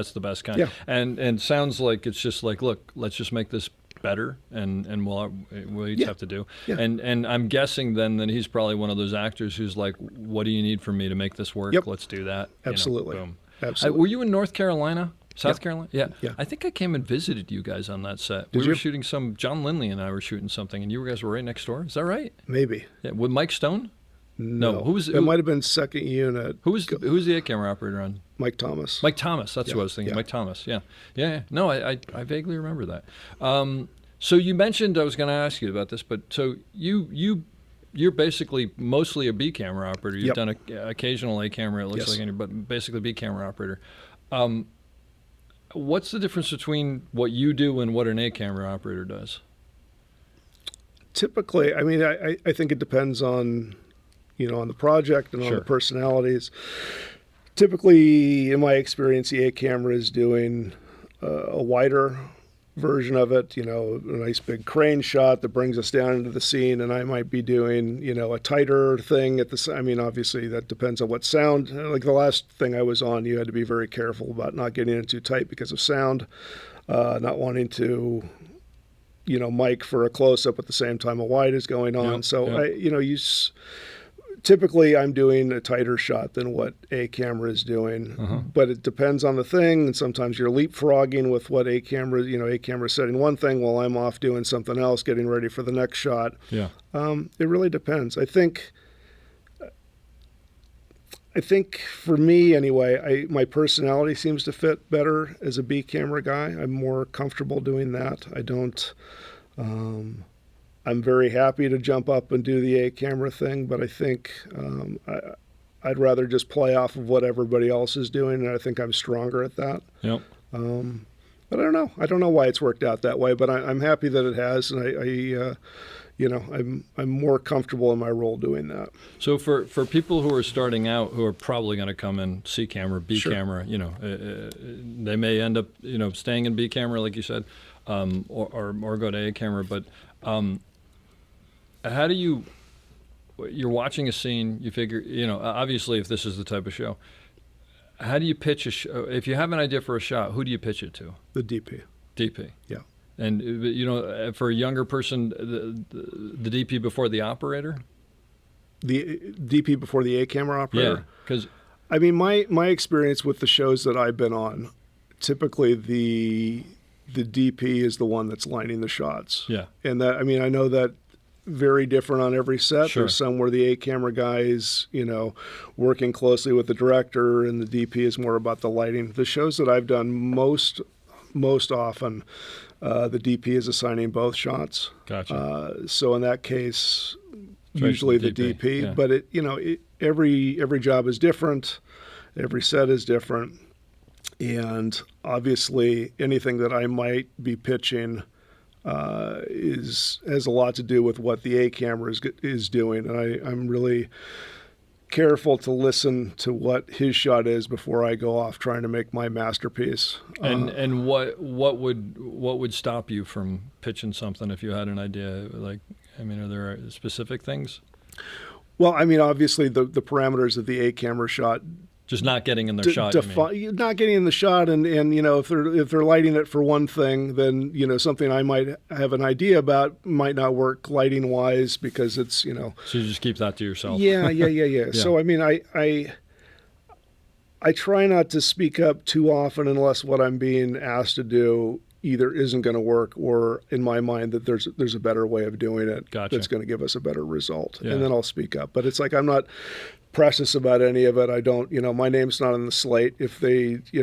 S1: kind.
S5: Yeah.
S1: And sounds like it's just like, look, let's just make this better, and we'll each have to do.
S5: Yeah.
S1: And I'm guessing then that he's probably one of those actors who's like, what do you need from me to make this work?
S5: Yep.
S1: Let's do that.
S5: Absolutely.
S1: Boom.
S5: Absolutely.
S1: Were you in North Carolina? South
S5: Yeah.
S1: Carolina? Yeah.
S5: Yeah.
S1: I think I came and visited you guys on that set.
S5: Did
S1: we were
S5: you?
S1: shooting John Lindley and I were shooting something, and you guys were right next door. Is that right?
S5: Maybe.
S1: Yeah. With Mike Stone?
S5: No.
S1: Who
S5: It might have been second unit.
S1: Who was the A camera operator on?
S5: Mike Thomas.
S1: Mike Thomas. That's who I was thinking.
S5: Yeah.
S1: Mike Thomas. Yeah. No, I vaguely remember that. So you mentioned, I was going to ask you about this, but so you're basically mostly a B camera operator. You've
S5: Yep.
S1: done a occasional A camera, it looks
S5: Yes.
S1: like, but basically B camera operator. What's the difference between what you do and what an A camera operator does?
S5: Typically, I mean, I think it depends on, on the project and on
S1: Sure.
S5: the personalities. Typically, in my experience, the A camera is doing a wider version of it, a nice big crane shot that brings us down into the scene, and I might be doing, a tighter thing at the, I mean, obviously that depends on what sound, like the last thing I was on, you had to be very careful about not getting it too tight because of sound, not wanting to, mic for a close-up at the same time a wide is going on.
S1: Yep,
S5: So,
S1: yep.
S5: Typically, I'm doing a tighter shot than what A camera is doing, but it depends on the thing. And sometimes you're leapfrogging with what A camera, A camera setting one thing while I'm off doing something else, getting ready for the next shot.
S1: Yeah.
S5: It really depends. I think for me anyway, my personality seems to fit better as a B camera guy. I'm more comfortable doing that. I don't. I'm very happy to jump up and do the A camera thing, but I think I'd rather just play off of what everybody else is doing, and I think I'm stronger at that.
S1: Yep.
S5: But I don't know. I don't know why it's worked out that way, but I'm happy that it has, and I'm more comfortable in my role doing that.
S1: So for people who are starting out, who are probably going to come in C camera, B
S5: Sure.
S1: camera, they may end up, staying in B camera, like you said, or go to A camera. But how do you you're watching a scene, you figure, obviously if this is the type of show, how do you pitch a show? If you have an idea for a shot, who do you pitch it to?
S5: The DP.
S1: DP.
S5: Yeah.
S1: And, for a younger person, the DP before the operator?
S5: The DP before the A camera operator?
S1: Yeah, because...
S5: I mean, my experience with the shows that I've been on, typically the DP is the one that's lining the shots.
S1: Yeah.
S5: And that, I mean, I know that very different on every set.
S1: Sure.
S5: There's some where the A camera guy is, working closely with the director, and the DP is more about the lighting. The shows that I've done most often, the DP is assigning both shots.
S1: Gotcha.
S5: So in that case,
S1: Right,
S5: usually the DP.
S1: yeah.
S5: But every job is different, every set is different, and obviously anything that I might be pitching has a lot to do with what the A camera is doing, and I'm really careful to listen to what his shot is before I go off trying to make my masterpiece.
S1: And what would stop you from pitching something if you had an idea? Like, I mean, are there specific things?
S5: Well, I mean, obviously the parameters of the A camera shot.
S1: Just not getting in their shot.
S5: Not getting in the shot, and if they're lighting it for one thing, then something I might have an idea about might not work lighting wise because it's
S1: So you just keep that to yourself.
S5: Yeah.
S1: Yeah.
S5: So I mean, I try not to speak up too often unless what I'm being asked to do either isn't going to work, or in my mind that there's a better way of doing it.
S1: Gotcha.
S5: That's going to give us a better result,
S1: Yeah.
S5: and then I'll speak up. But it's like I'm not precious about any of it. I don't, my name's not on the slate. If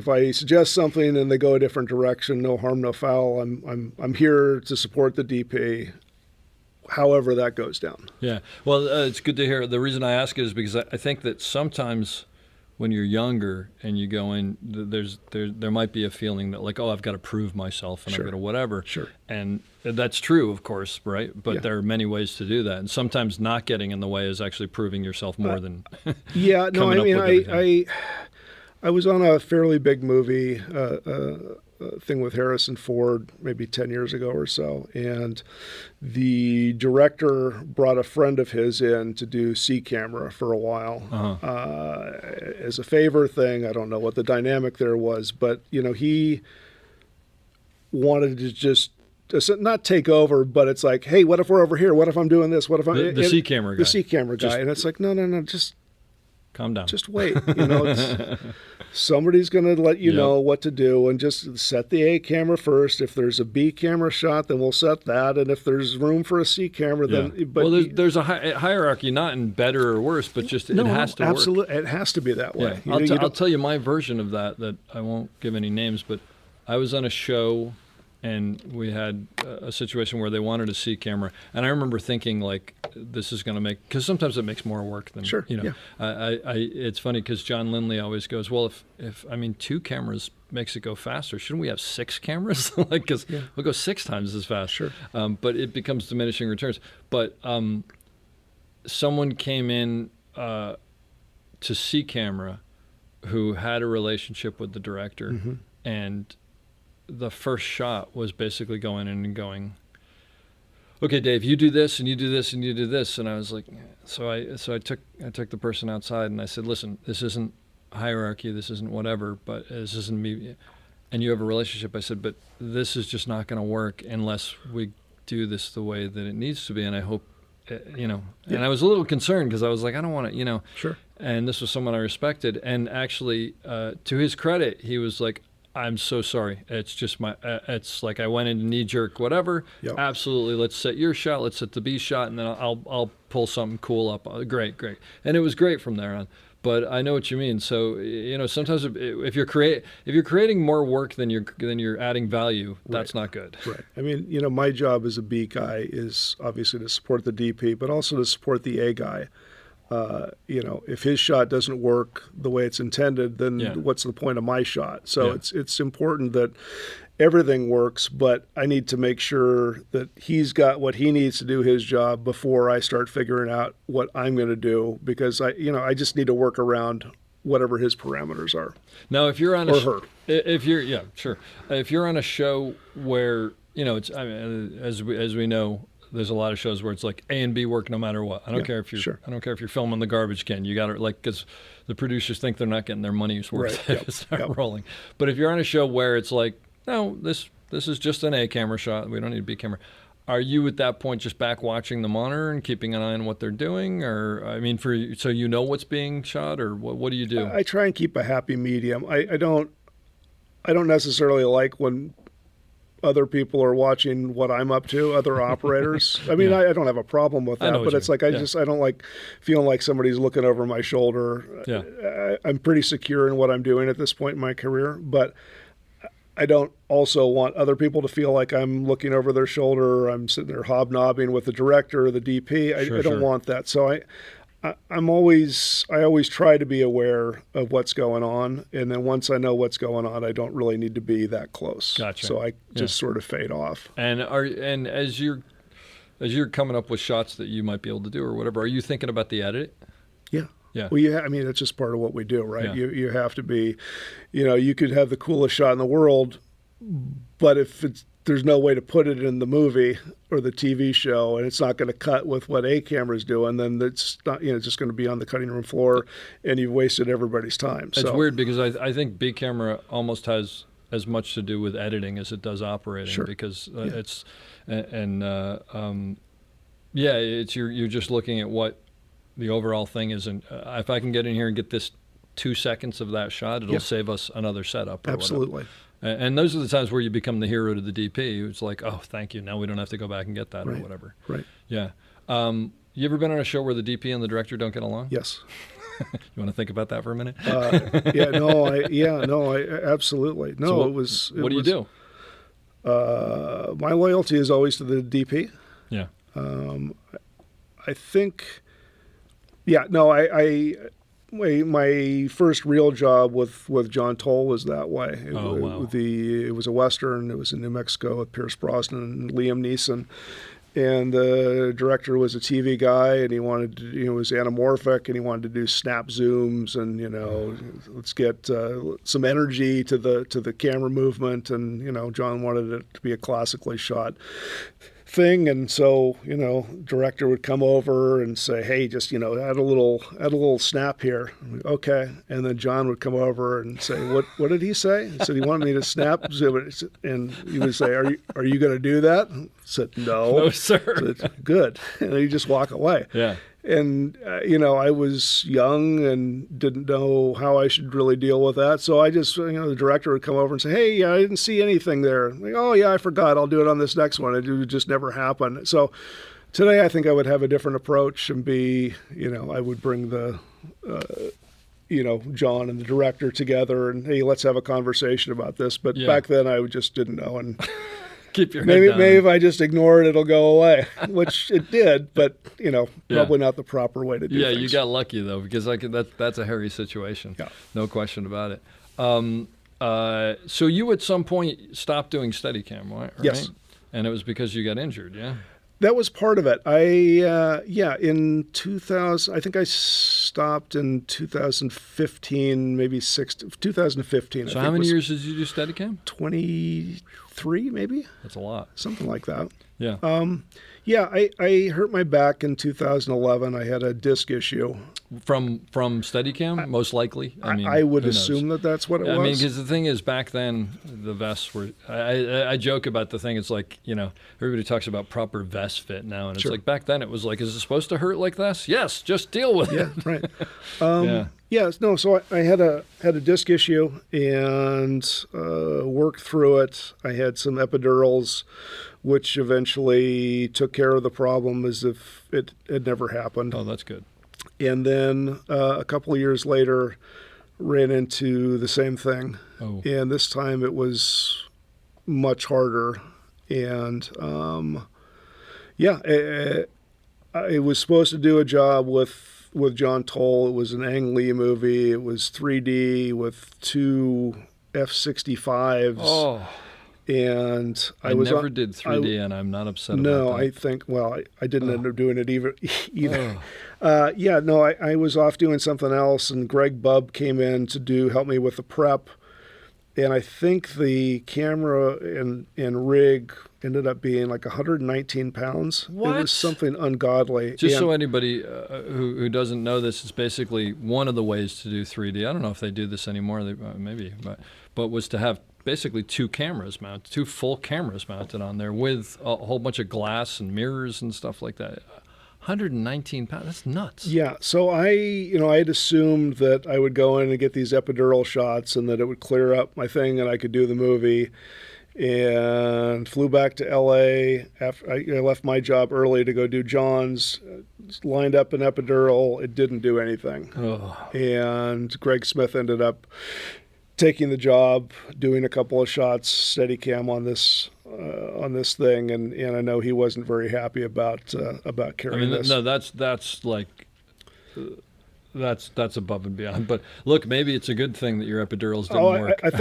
S5: I suggest something and they go a different direction, no harm, no foul. I'm here to support the DP, however that goes down.
S1: Yeah. Well, it's good to hear. The reason I ask is because I think that sometimes when you're younger and you go in, there might be a feeling that like, oh, I've got to prove myself and
S5: Sure.
S1: I've got to whatever.
S5: Sure.
S1: And that's true, of course, right? But
S5: Yeah.
S1: there are many ways to do that. And sometimes not getting in the way is actually proving yourself more than
S5: Yeah, no,
S1: coming
S5: I
S1: up
S5: mean,
S1: with everything.
S5: I was on a fairly big movie thing with Harrison Ford maybe 10 years ago or so, and the director brought a friend of his in to do C camera for a while as a favor thing. I don't know what the dynamic there was, but he wanted to just not take over, but it's like, hey, what if we're over here? What if I'm doing this? What if I'm
S1: the C camera guy?
S5: The C camera guy, and it's like, no, just
S1: Calm down.
S5: Just wait. Somebody's going to let you know what to do, and just set the A camera first. If there's a B camera shot, then we'll set that. And if there's room for a C camera, then. But
S1: there's a hierarchy, not in better or worse, but just it has to work.
S5: Absolutely, it has to be that way.
S1: Yeah. I'll tell you my version of that I won't give any names, but I was on a show. And we had a situation where they wanted a C camera, and I remember thinking like, "This is going to make," because sometimes it makes more work than
S5: sure.
S1: It's funny because John Lindley always goes, "Well, if I mean 2 cameras makes it go faster, shouldn't we have 6 cameras? Like, because we'll go 6 times as fast."
S5: Sure.
S1: But it becomes diminishing returns. But someone came in to C camera, who had a relationship with the director, and the first shot was basically going in and going, okay, Dave, you do this and you do this and you do this. And I was like, so I took the person outside and I said, listen, this isn't hierarchy, this isn't whatever, but this isn't me. And you have a relationship. I said, but this is just not going to work unless we do this the way that it needs to be. And I hope, and I was a little concerned because I was like, I don't want to,
S5: Sure.
S1: And this was someone I respected. And actually, to his credit, he was like, I'm so sorry. It's just it's like I went into knee jerk, whatever.
S5: Yep.
S1: Absolutely. Let's set your shot. Let's set the B shot, and then I'll pull something cool up. Great. And it was great from there on. But I know what you mean. So sometimes if you're creating more work than you're adding value, that's not good.
S5: Right. I mean, my job as a B guy is obviously to support the DP, but also to support the A guy. If his shot doesn't work the way it's intended, then what's the point of my shot? So it's important that everything works, but I need to make sure that he's got what he needs to do his job before I start figuring out what I'm going to do, because I just need to work around whatever his parameters are.
S1: Now, if you're on if you're on a show where it's as we know, there's a lot of shows where it's like A and B work no matter what. I don't care if you're I don't care if you're filming the garbage can. You got to like because the producers think they're not getting their money's worth.
S5: Right. Yep.
S1: Start rolling. But if you're on a show where it's like, no, this is just an A camera shot. We don't need a B camera. Are you at that point just back watching the monitor and keeping an eye on what they're doing, or I mean, so you know what's being shot, or what do you do?
S5: I try and keep a happy medium. I don't necessarily like when other people are watching what I'm up to, other operators. I mean, I don't have a problem with that, but it's like I don't like feeling like somebody's looking over my shoulder.
S1: Yeah.
S5: I'm pretty secure in what I'm doing at this point in my career, but I don't also want other people to feel like I'm looking over their shoulder or I'm sitting there hobnobbing with the director or the DP. I don't want that. So I always try to be aware of what's going on, and then once I know what's going on, I don't really need to be that close.
S1: Gotcha.
S5: So I just sort of fade off.
S1: And as you're coming up with shots that you might be able to do or whatever, are you thinking about the edit?
S5: Yeah.
S1: Yeah.
S5: Well, I mean, that's just part of what we do, right?
S1: Yeah.
S5: You have to be, you could have the coolest shot in the world, but if there's no way to put it in the movie or the TV show, and it's not going to cut with what A camera's doing, then it's not, it's just going to be on the cutting room floor, and you've wasted everybody's time.
S1: It's weird because I think B camera almost has as much to do with editing as it does operating, because it's you're just looking at what the overall thing is, and if I can get in here and get this 2 seconds of that shot, it'll save us another setup.
S5: Absolutely.
S1: And those are the times where you become the hero to the DP. It's like, oh, thank you. Now we don't have to go back and get that or whatever.
S5: Right.
S1: Yeah. You ever been on a show where the DP and the director don't get along?
S5: Yes.
S1: You want to think about that for a minute?
S5: Absolutely. No,
S1: so
S5: it was.
S1: What do you do?
S5: My loyalty is always to the DP.
S1: Yeah.
S5: I think. Yeah. No. My first real job with John Toll was that way. It was a Western. It was in New Mexico with Pierce Brosnan and Liam Neeson. And the director was a TV guy, and he wanted to, he was anamorphic, and he wanted to do snap zooms, and let's get some energy to the camera movement, and John wanted it to be a classically shot thing, and so director would come over and say, hey, just add a little snap here. Okay. And then John would come over and say, what did he say? He said he wanted me to snap zoom it, and he would say, are you going to do that? I said, no
S1: sir.
S5: I said, good. And then you just walk away.
S1: Yeah.
S5: And, I was young and didn't know how I should really deal with that. So I just, the director would come over and say, hey, I didn't see anything there. I'm like, oh, yeah, I forgot. I'll do it on this next one. It would just never happen. So today I think I would have a different approach and I would bring the, John and the director together and, hey, let's have a conversation about this. But back then I just didn't know. And
S1: keep your head down.
S5: Maybe if I just ignore it, it'll go away, which it did, but, probably not the proper way to do things.
S1: Yeah, you got lucky, though, because that's a hairy situation.
S5: Yeah.
S1: No question about it. So you at some point stopped doing Steadicam, right?
S5: Yes.
S1: And it was because you got injured, yeah?
S5: That was part of it. In 2000, I think I stopped in 2015, maybe 2015.
S1: So how many years did you do Steadicam?
S5: 23, maybe.
S1: That's a lot.
S5: Something like that.
S1: Yeah.
S5: I hurt my back in 2011. I had a disc issue.
S1: From Steadicam, most likely?
S5: I would assume that's what it was.
S1: I mean, because the thing is, back then, the vests were... I joke about the thing. It's like, everybody talks about proper vest fit now. And it's like, back then, it was like, is it supposed to hurt like this? Yes, just deal with it.
S5: Yeah, right. No, so I had a disc issue and worked through it. I had some epidurals, which eventually took care of the problem as if it had never happened.
S1: Oh, that's good.
S5: And then a couple of years later, ran into the same thing.
S1: Oh.
S5: And this time it was much harder. And I was supposed to do a job with John Toll. It was an Ang Lee movie. It was 3D with 2 F-65s.
S1: Oh.
S5: And
S1: I never did 3D, and I'm not upset about that.
S5: No, I think, I didn't end up doing it either. I was off doing something else, and Greg Bubb came in to help me with the prep. And I think the camera and rig ended up being like 119 pounds.
S1: What?
S5: It was something ungodly.
S1: Just so
S5: And-
S1: anybody who doesn't know this, is basically one of the ways to do 3D. I don't know if they do this anymore. Maybe, but was to have basically two full cameras mounted on there with a whole bunch of glass and mirrors and stuff like that. 119 pounds. That's nuts.
S5: Yeah, so I had assumed that I would go in and get these epidural shots and that it would clear up my thing and I could do the movie. And flew back to LA after I left my job early to go do John's. Lined up an epidural. It didn't do anything.
S1: Oh.
S5: And Greg Smith ended up taking the job, doing a couple of shots, Steadicam on this thing, and I know he wasn't very happy about carrying this.
S1: No, that's like that's above and beyond. But look, maybe it's a good thing that your epidurals didn't work.
S5: I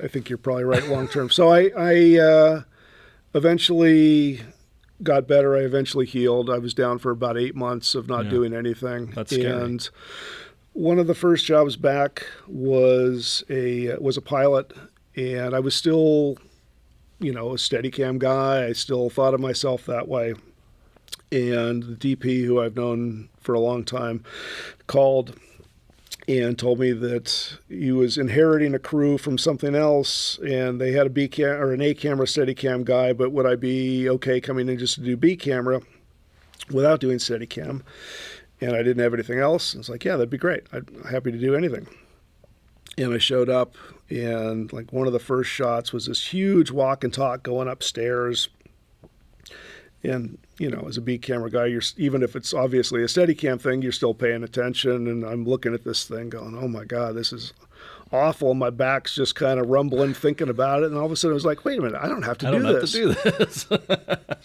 S5: think you're probably right long term. So I eventually got better. I eventually healed. I was down for about 8 months of not doing anything.
S1: That's scary.
S5: And one of the first jobs back was a pilot, and I was still, a Steadicam guy. I still thought of myself that way. And the DP, who I've known for a long time, called and told me that he was inheriting a crew from something else, and they had a B cam or an A camera Steadicam guy, but would I be okay coming in just to do B camera without doing Steadicam? And I didn't have anything else. I was like, yeah, that'd be great. I'm happy to do anything. And I showed up, and like one of the first shots was this huge walk and talk going upstairs. And, as a B camera guy, even if it's obviously a Steadicam thing, you're still paying attention. And I'm looking at this thing going, oh my God, this is awful. My back's just kind of rumbling thinking about it. And all of a sudden I was like, wait a minute, I don't have to do this.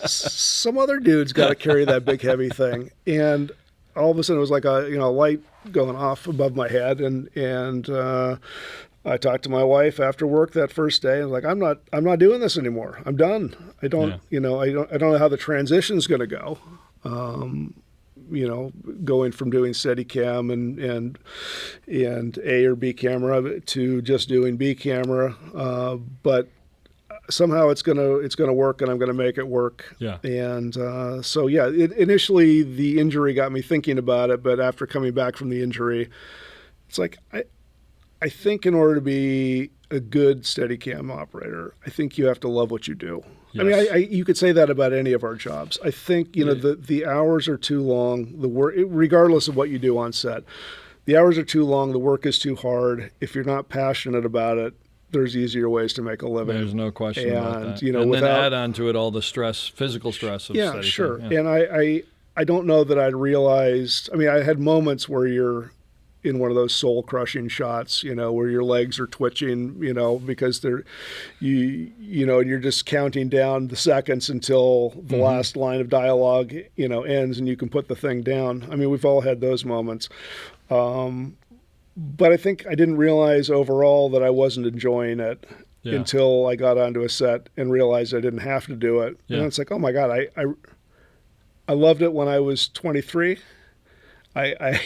S5: Some other dude's got to carry that big heavy thing. And all of a sudden it was like a light going off above my head. And I talked to my wife after work that first day. I was like, I'm not doing this anymore. I'm done. I don't know how the transition's going to go. Going from doing Steadicam and A or B camera to just doing B camera. But somehow it's gonna work, and I'm gonna make it work.
S1: Yeah.
S5: And initially the injury got me thinking about it, but after coming back from the injury, it's like I think in order to be a good Steadicam operator, I think you have to love what you do.
S1: Yes.
S5: I mean, you could say that about any of our jobs. I think the hours are too long. The work, regardless of what you do on set, the hours are too long. The work is too hard. If you're not passionate about it, there's easier ways to make a living.
S1: There's no question about that.
S5: And
S1: then add on to it all the stress, physical stress of Steadicam.
S5: Sure.
S1: Yeah.
S5: And I don't know that I'd realized. I mean, I had moments where you're in one of those soul-crushing shots, where your legs are twitching, because you're just counting down the seconds until the last line of dialogue, ends, and you can put the thing down. I mean, we've all had those moments. But I think I didn't realize overall that I wasn't enjoying it until I got onto a set and realized I didn't have to do it. Yeah. And it's like, oh my God, I loved it when I was 23. I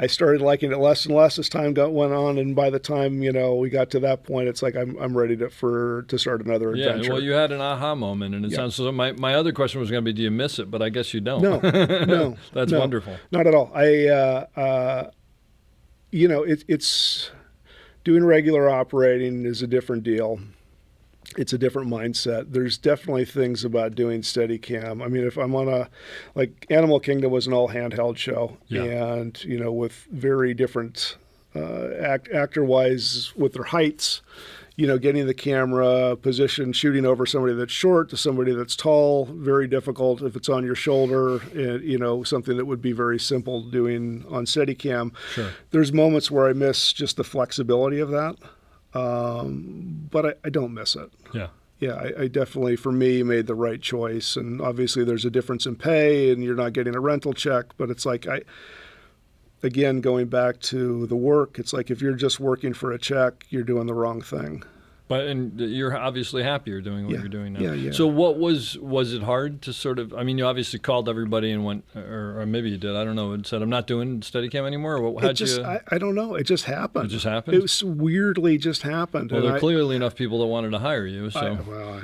S5: started liking it less and less as time went on, and by the time we got to that point, it's like I'm ready to start another adventure.
S1: Yeah, well, you had an aha moment, and it sounds so. My other question was going to be, do you miss it? But I guess you don't.
S5: No,
S1: That's wonderful.
S5: Not at all. It's doing regular operating is a different deal. It's a different mindset. There's definitely things about doing Steadicam. I mean, if I'm on Animal Kingdom was an all handheld show, and with very different actor-wise with their heights, getting the camera position, shooting over somebody that's short to somebody that's tall, very difficult. If it's on your shoulder, something that would be very simple doing on Steadicam.
S1: Sure.
S5: There's moments where I miss just the flexibility of that. But I don't miss it.
S1: Yeah.
S5: Yeah, I definitely, for me, made the right choice. And obviously there's a difference in pay and you're not getting a rental check. But it's like, again, going back to the work, it's like if you're just working for a check, you're doing the wrong thing.
S1: And you're obviously happy you're doing what you're doing now.
S5: Yeah.
S1: So what was it hard to sort of, I mean, you obviously called everybody and went, or maybe you did, I don't know, and said, I'm not doing Steadicam anymore? Or
S5: I don't know. It just happened.
S1: It just happened?
S5: It was weirdly just happened.
S1: Well, there are clearly enough people that wanted to hire you, so. Well,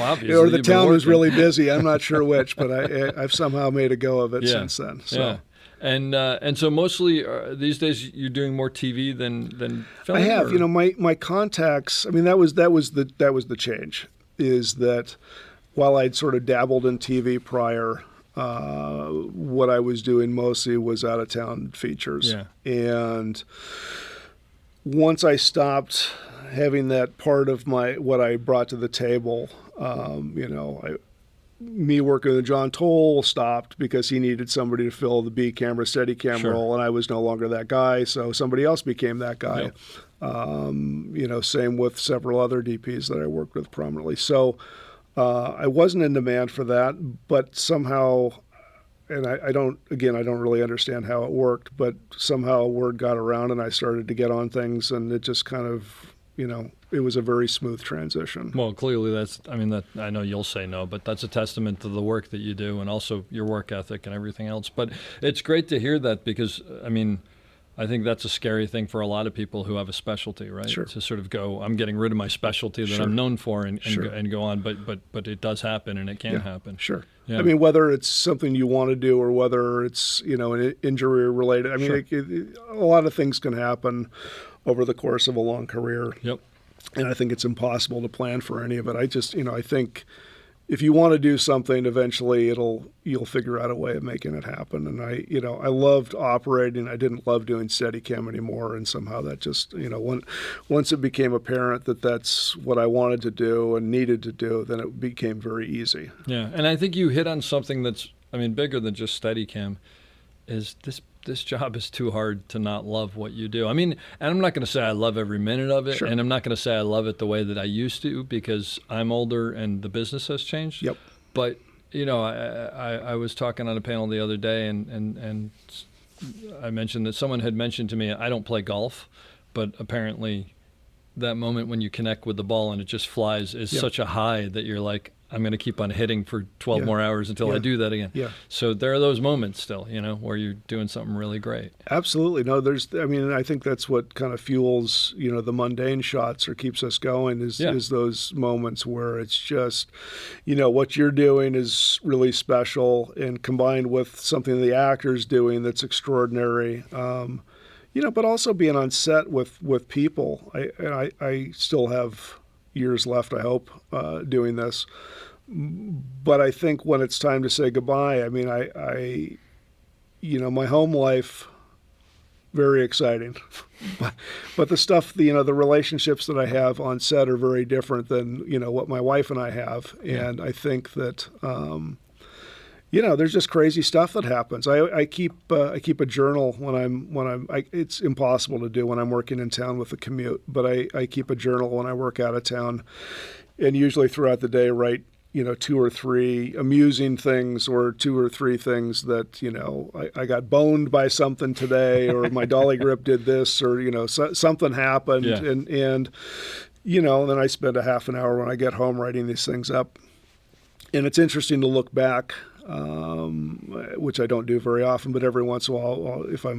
S1: obviously.
S5: Or the
S1: you've been
S5: town was
S1: working.
S5: really busy. I'm not sure which, but I've somehow made a go of it since then. So.
S1: Yeah. And so mostly these days you're doing more TV than film.
S5: I have,
S1: or?
S5: my contacts. I mean, that was the change. Is that while I'd sort of dabbled in TV prior, what I was doing mostly was out of town features.
S1: Yeah.
S5: And once I stopped having that part of what I brought to the table, me working with John Toll stopped because he needed somebody to fill the B camera, Steadicam role, and I was no longer that guy, so somebody else became that guy. Yep. Same with several other DPs that I worked with prominently. So I wasn't in demand for that, but somehow, and I don't really understand how it worked, but somehow word got around and I started to get on things, and it just kind of, it was a very smooth transition.
S1: Well, clearly I know you'll say no, but that's a testament to the work that you do and also your work ethic and everything else. But it's great to hear that because, I think that's a scary thing for a lot of people who have a specialty, right?
S5: Sure.
S1: To sort of go, I'm getting rid of my specialty that I'm known for and go on. But it does happen and it can happen.
S5: Sure.
S1: Yeah.
S5: Whether it's something you want to do or whether it's, an injury related. A lot of things can happen over the course of a long career.
S1: Yep.
S5: And I think it's impossible to plan for any of it. I just, I think if you want to do something, eventually you'll figure out a way of making it happen. And I loved operating. I didn't love doing Steadicam anymore. And somehow that just, once it became apparent that that's what I wanted to do and needed to do, then it became very easy.
S1: Yeah. And I think you hit on something that's, bigger than just Steadicam is this job is too hard to not love what you do. And I'm not going to say I love every minute of it,
S5: Sure.
S1: and I'm not going to say I love it the way that I used to because I'm older and the business has changed.
S5: Yep.
S1: But, I was talking on a panel the other day and I mentioned that someone had mentioned to me, I don't play golf, but apparently that moment when you connect with the ball and it just flies is such a high that you're like, I'm going to keep on hitting for 12 more hours until I do that again.
S5: Yeah.
S1: So there are those moments still, where you're doing something really great.
S5: Absolutely. No, I think that's what kind of fuels, the mundane shots or keeps us going is those moments where it's just, what you're doing is really special and combined with something the actor's doing that's extraordinary. But also being on set with people. I still have years left, I hope, doing this. But I think when it's time to say goodbye, my home life, very exciting. But the stuff, the relationships that I have on set are very different than, what my wife and I have. And I think that, there's just crazy stuff that happens. I keep a journal when it's impossible to do when I'm working in town with the commute, but I keep a journal when I work out of town, and usually throughout the day write 2 or 3 amusing things or 2 or 3 things that I got boned by something today, or my dolly grip did this, or something happened, and then I spend a half an hour when I get home writing these things up, and it's interesting to look back. Which I don't do very often, but every once in a while, if a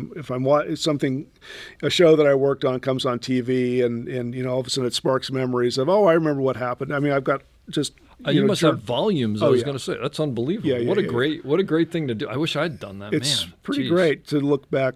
S5: show that I worked on comes on TV, and all of a sudden it sparks memories of, I remember what happened. I've got just
S1: you must have volumes. I was going to say that's unbelievable.
S5: Yeah,
S1: what a great thing to do. I wish I'd done that.
S5: It's
S1: man,
S5: pretty
S1: Jeez.
S5: great to look back,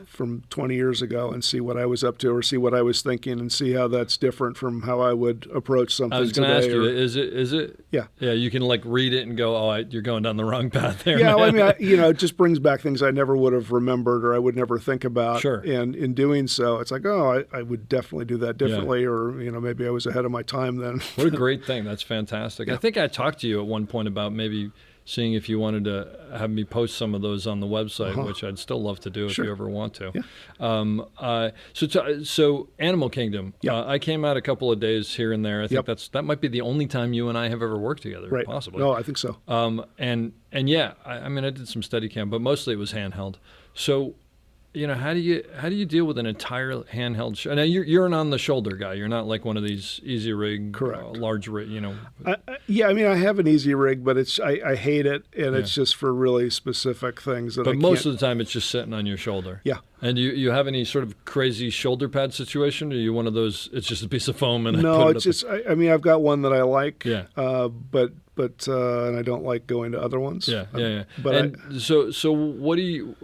S5: from 20 years ago and see what I was up to, or see what I was thinking, and see how that's different from how I would approach something.
S1: I was going to ask you, is it?
S5: Yeah.
S1: Yeah, you can read it and go, you're going down the wrong path there.
S5: Yeah,
S1: man.
S5: well, it just brings back things I never would have remembered or I would never think about.
S1: Sure.
S5: And in doing so, it's like, I would definitely do that differently, or maybe I was ahead of my time then.
S1: What a great thing! That's fantastic. I think I talked to you at one point about maybe seeing if you wanted to have me post some of those on the website, which I'd still love to do if you ever want to.
S5: Yeah.
S1: So Animal Kingdom. I came out a couple of days here and there. I think that might be the only time you and I have ever worked together,
S5: Right.
S1: possibly.
S5: No, I think so.
S1: I did some Steadicam, but mostly it was handheld. So how do you deal with an entire handheld show? Now you're an on the shoulder guy. You're not like one of these easy rig,
S5: Correct.
S1: Large rig.
S5: Yeah, I mean, I have an easy rig, but I hate it, and it's just for really specific things.
S1: But most of the time, it's just sitting on your shoulder.
S5: Yeah.
S1: And you have any sort of crazy shoulder pad situation? Or are you one of those? It's just a piece of foam and
S5: no,
S1: I put it
S5: it's just. I mean, I've got one that I like.
S1: Yeah.
S5: But and I don't like going to other ones.
S1: Yeah.
S5: But
S1: so what do you?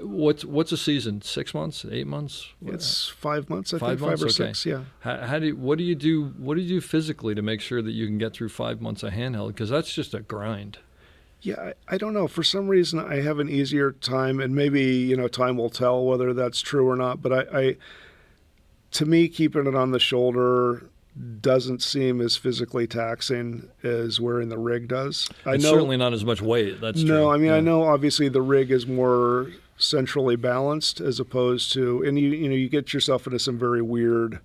S1: What's a season? 6 months? 8 months?
S5: It's 5 months. I think
S1: 5 months.
S5: 5 or
S1: Okay.
S5: 6. Yeah.
S1: What do you do? What do you do physically to make sure that you can get through 5 months of handheld? Because that's just a grind.
S5: Yeah, I don't know. For some reason, I have an easier time, and maybe time will tell whether that's true or not. But to me, keeping it on the shoulder doesn't seem as physically taxing as wearing the rig does.
S1: It's certainly not as much weight. That's true.
S5: No, I mean, I know obviously the rig is more centrally balanced as opposed to, and you get yourself into some very weird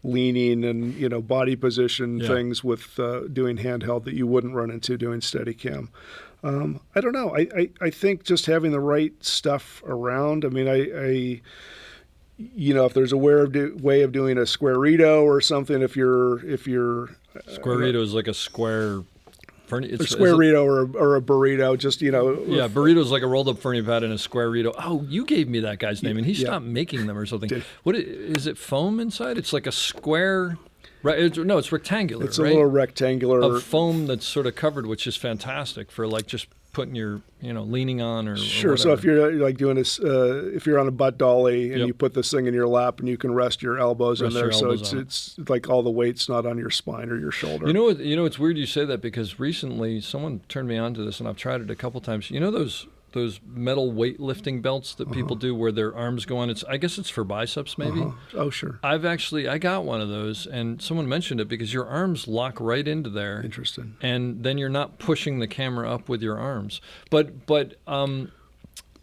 S5: leaning and body position things with doing handheld that you wouldn't run into doing Steadicam. I don't know. I think just having the right stuff around. I mean, if there's a way of doing a squarito or something, if you're
S1: Squarito is like a square.
S5: It's a squarito or a burrito, just
S1: Yeah, burrito's like a rolled up Fernie pad and a squarito. Oh, you gave me that guy's name, and he stopped making them or something. What is it? Foam inside? It's like a square. Right? It's rectangular.
S5: It's a little rectangular
S1: of foam that's sort of covered, which is fantastic for like just putting your leaning on or
S5: sure.
S1: Or
S5: so if you're like doing this, if you're on a butt dolly and you put this thing in your lap and you can rest your elbows in there, so it's like all the weight's not on your spine or your shoulder.
S1: It's weird you say that because recently someone turned me on to this and I've tried it a couple times. Those metal weightlifting belts that people do where their arms go on. I guess it's for biceps maybe.
S5: Oh, sure.
S1: I got one of those and someone mentioned it because your arms lock right into there.
S5: Interesting.
S1: And then you're not pushing the camera up with your arms. But there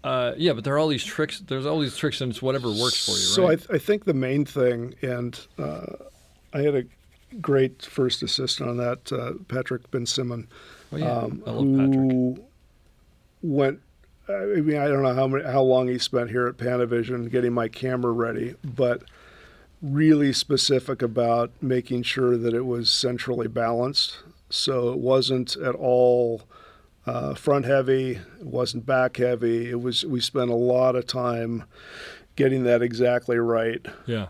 S1: are all these tricks. There's all these tricks and it's whatever works for you, right?
S5: So I think the main thing, and I had a great first assistant on that, Patrick Ben Simon,
S1: I love Patrick.
S5: who went. I mean, I don't know how long he spent here at Panavision getting my camera ready, but really specific about making sure that it was centrally balanced. So it wasn't at all front heavy, it wasn't back heavy. We spent a lot of time getting that exactly right.
S1: Yeah.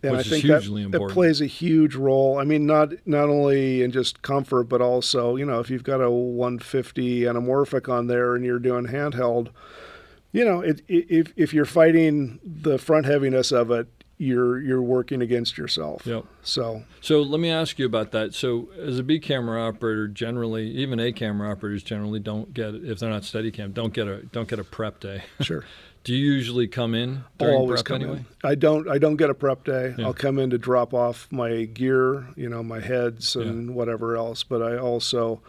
S5: And
S1: Which
S5: I think
S1: is hugely
S5: that
S1: important.
S5: plays a huge role. I mean, not only in just comfort, but also, if you've got a 150 anamorphic on there and you're doing handheld, if you're fighting the front heaviness of it, you're working against yourself.
S1: Yep.
S5: So
S1: let me ask you about that. So as a B camera operator, generally, even A camera operators generally don't get, if they're not Steadicam, don't get a prep day.
S5: Sure.
S1: Do you usually come in during
S5: always
S1: prep
S5: come
S1: anyway?
S5: in. I don't get a prep day.
S1: Yeah.
S5: I'll come in to drop off my gear, my heads and whatever else. But I also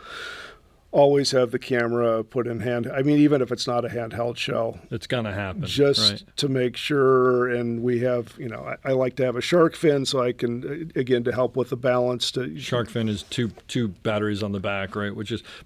S5: always have the camera put in hand. I mean, even if it's not a handheld show,
S1: it's gonna happen.
S5: Just to make sure. And we have, I like to have a shark fin so I can, again, to help with the balance.
S1: Shark fin is two batteries on the back, right?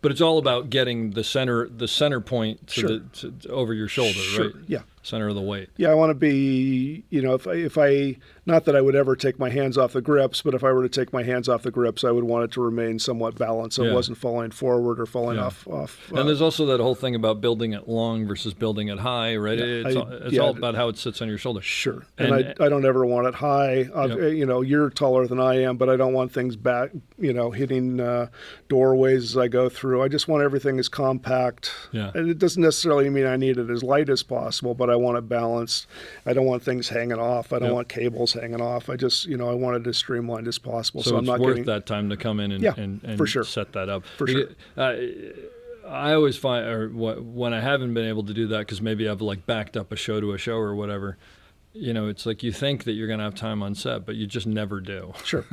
S1: But it's all about getting the center point to over your shoulder, right?
S5: Yeah.
S1: Center of the weight.
S5: Yeah, I want to be, if I, not that I would ever take my hands off the grips, but if I were to take my hands off the grips, I would want it to remain somewhat balanced so it wasn't falling forward or falling off.
S1: And there's also that whole thing about building it long versus building it high, right? It's all about how it sits on your shoulder.
S5: Sure. And I don't ever want it high. You're taller than I am, but I don't want things back, hitting doorways as I go through. I just want everything as compact.
S1: Yeah.
S5: And it doesn't necessarily mean I need it as light as possible, but I want it balanced. I don't want things hanging off. I don't want cables hanging off. I just, I want it as streamlined as possible.
S1: So
S5: I'm
S1: it's
S5: not
S1: worth
S5: getting
S1: that time to come in and
S5: for sure.
S1: set that up.
S5: For sure.
S1: I always find, when I haven't been able to do that, because maybe I've like backed up a show to a show or whatever, it's like you think that you're going to have time on set, but you just never do.
S5: Sure.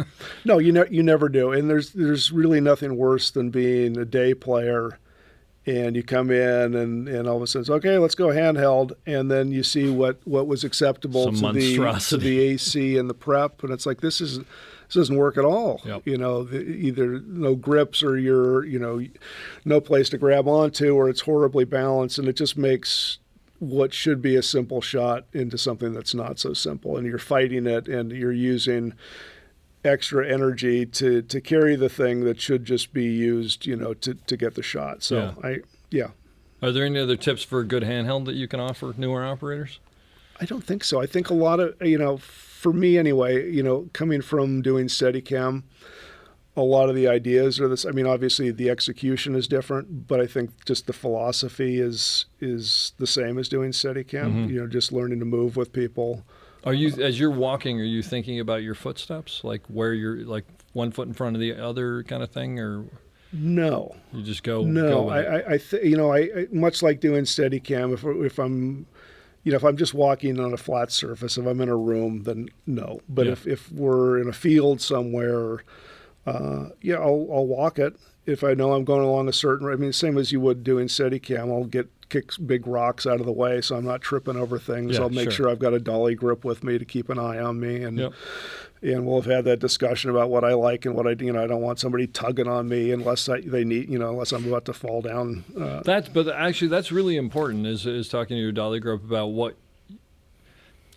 S5: No, you never do. And there's really nothing worse than being a day player and you come in and all of a sudden, okay, let's go handheld, and then you see what was acceptable to the AC and the prep, and it's like this doesn't work at all.
S1: Yep.
S5: Either no grips or you're no place to grab onto, or it's horribly balanced, and it just makes what should be a simple shot into something that's not so simple, and you're fighting it, and you're using extra energy to carry the thing that should just be used, to get the shot. So
S1: Are there any other tips for a good handheld that you can offer newer operators?
S5: I don't think so. I think a lot of, for me anyway, coming from doing Steadicam, a lot of the ideas are this. I mean, obviously the execution is different, but I think just the philosophy is the same as doing Steadicam.
S1: Mm-hmm.
S5: Just learning to move with people.
S1: Are you, as you're walking, are you thinking about your footsteps, like where you're, like one foot in front of the other kind of thing, or
S5: no?
S1: You just go.
S5: No,
S1: with it?
S5: I much like doing Steadicam. If I'm, if I'm just walking on a flat surface, if I'm in a room, then no. But if we're in a field somewhere, I'll walk it. If I know I'm going along a certain, I mean, same as you would doing Steadicam, I'll kick big rocks out of the way so I'm not tripping over things. I'll make sure I've got a dolly grip with me to keep an eye on me, and we'll have had that discussion about what I like and what I don't want somebody tugging on me unless unless I'm about to fall down.
S1: That's really important is talking to your dolly grip about what.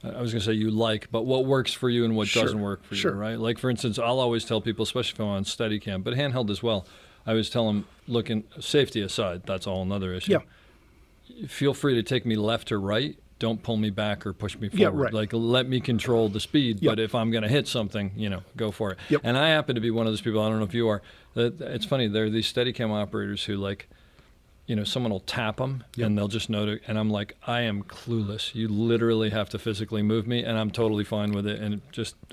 S1: I was going to say you like, but what works for you and what doesn't work for you, right? Like, for instance, I'll always tell people, especially if I'm on Steadicam, but handheld as well, I always tell them, looking, safety aside, that's all another issue. Yeah. Feel free to take me left or right. Don't pull me back or push me forward.
S5: Yeah, right.
S1: Like, let me control the speed, but if I'm going to hit something, go for it.
S5: Yep.
S1: And I happen to be one of those people, I don't know if you are, it's funny, there are these Steadicam operators who, like, someone will tap them and they'll just know to, and I'm like, I am clueless. You literally have to physically move me, and I'm totally fine with it. And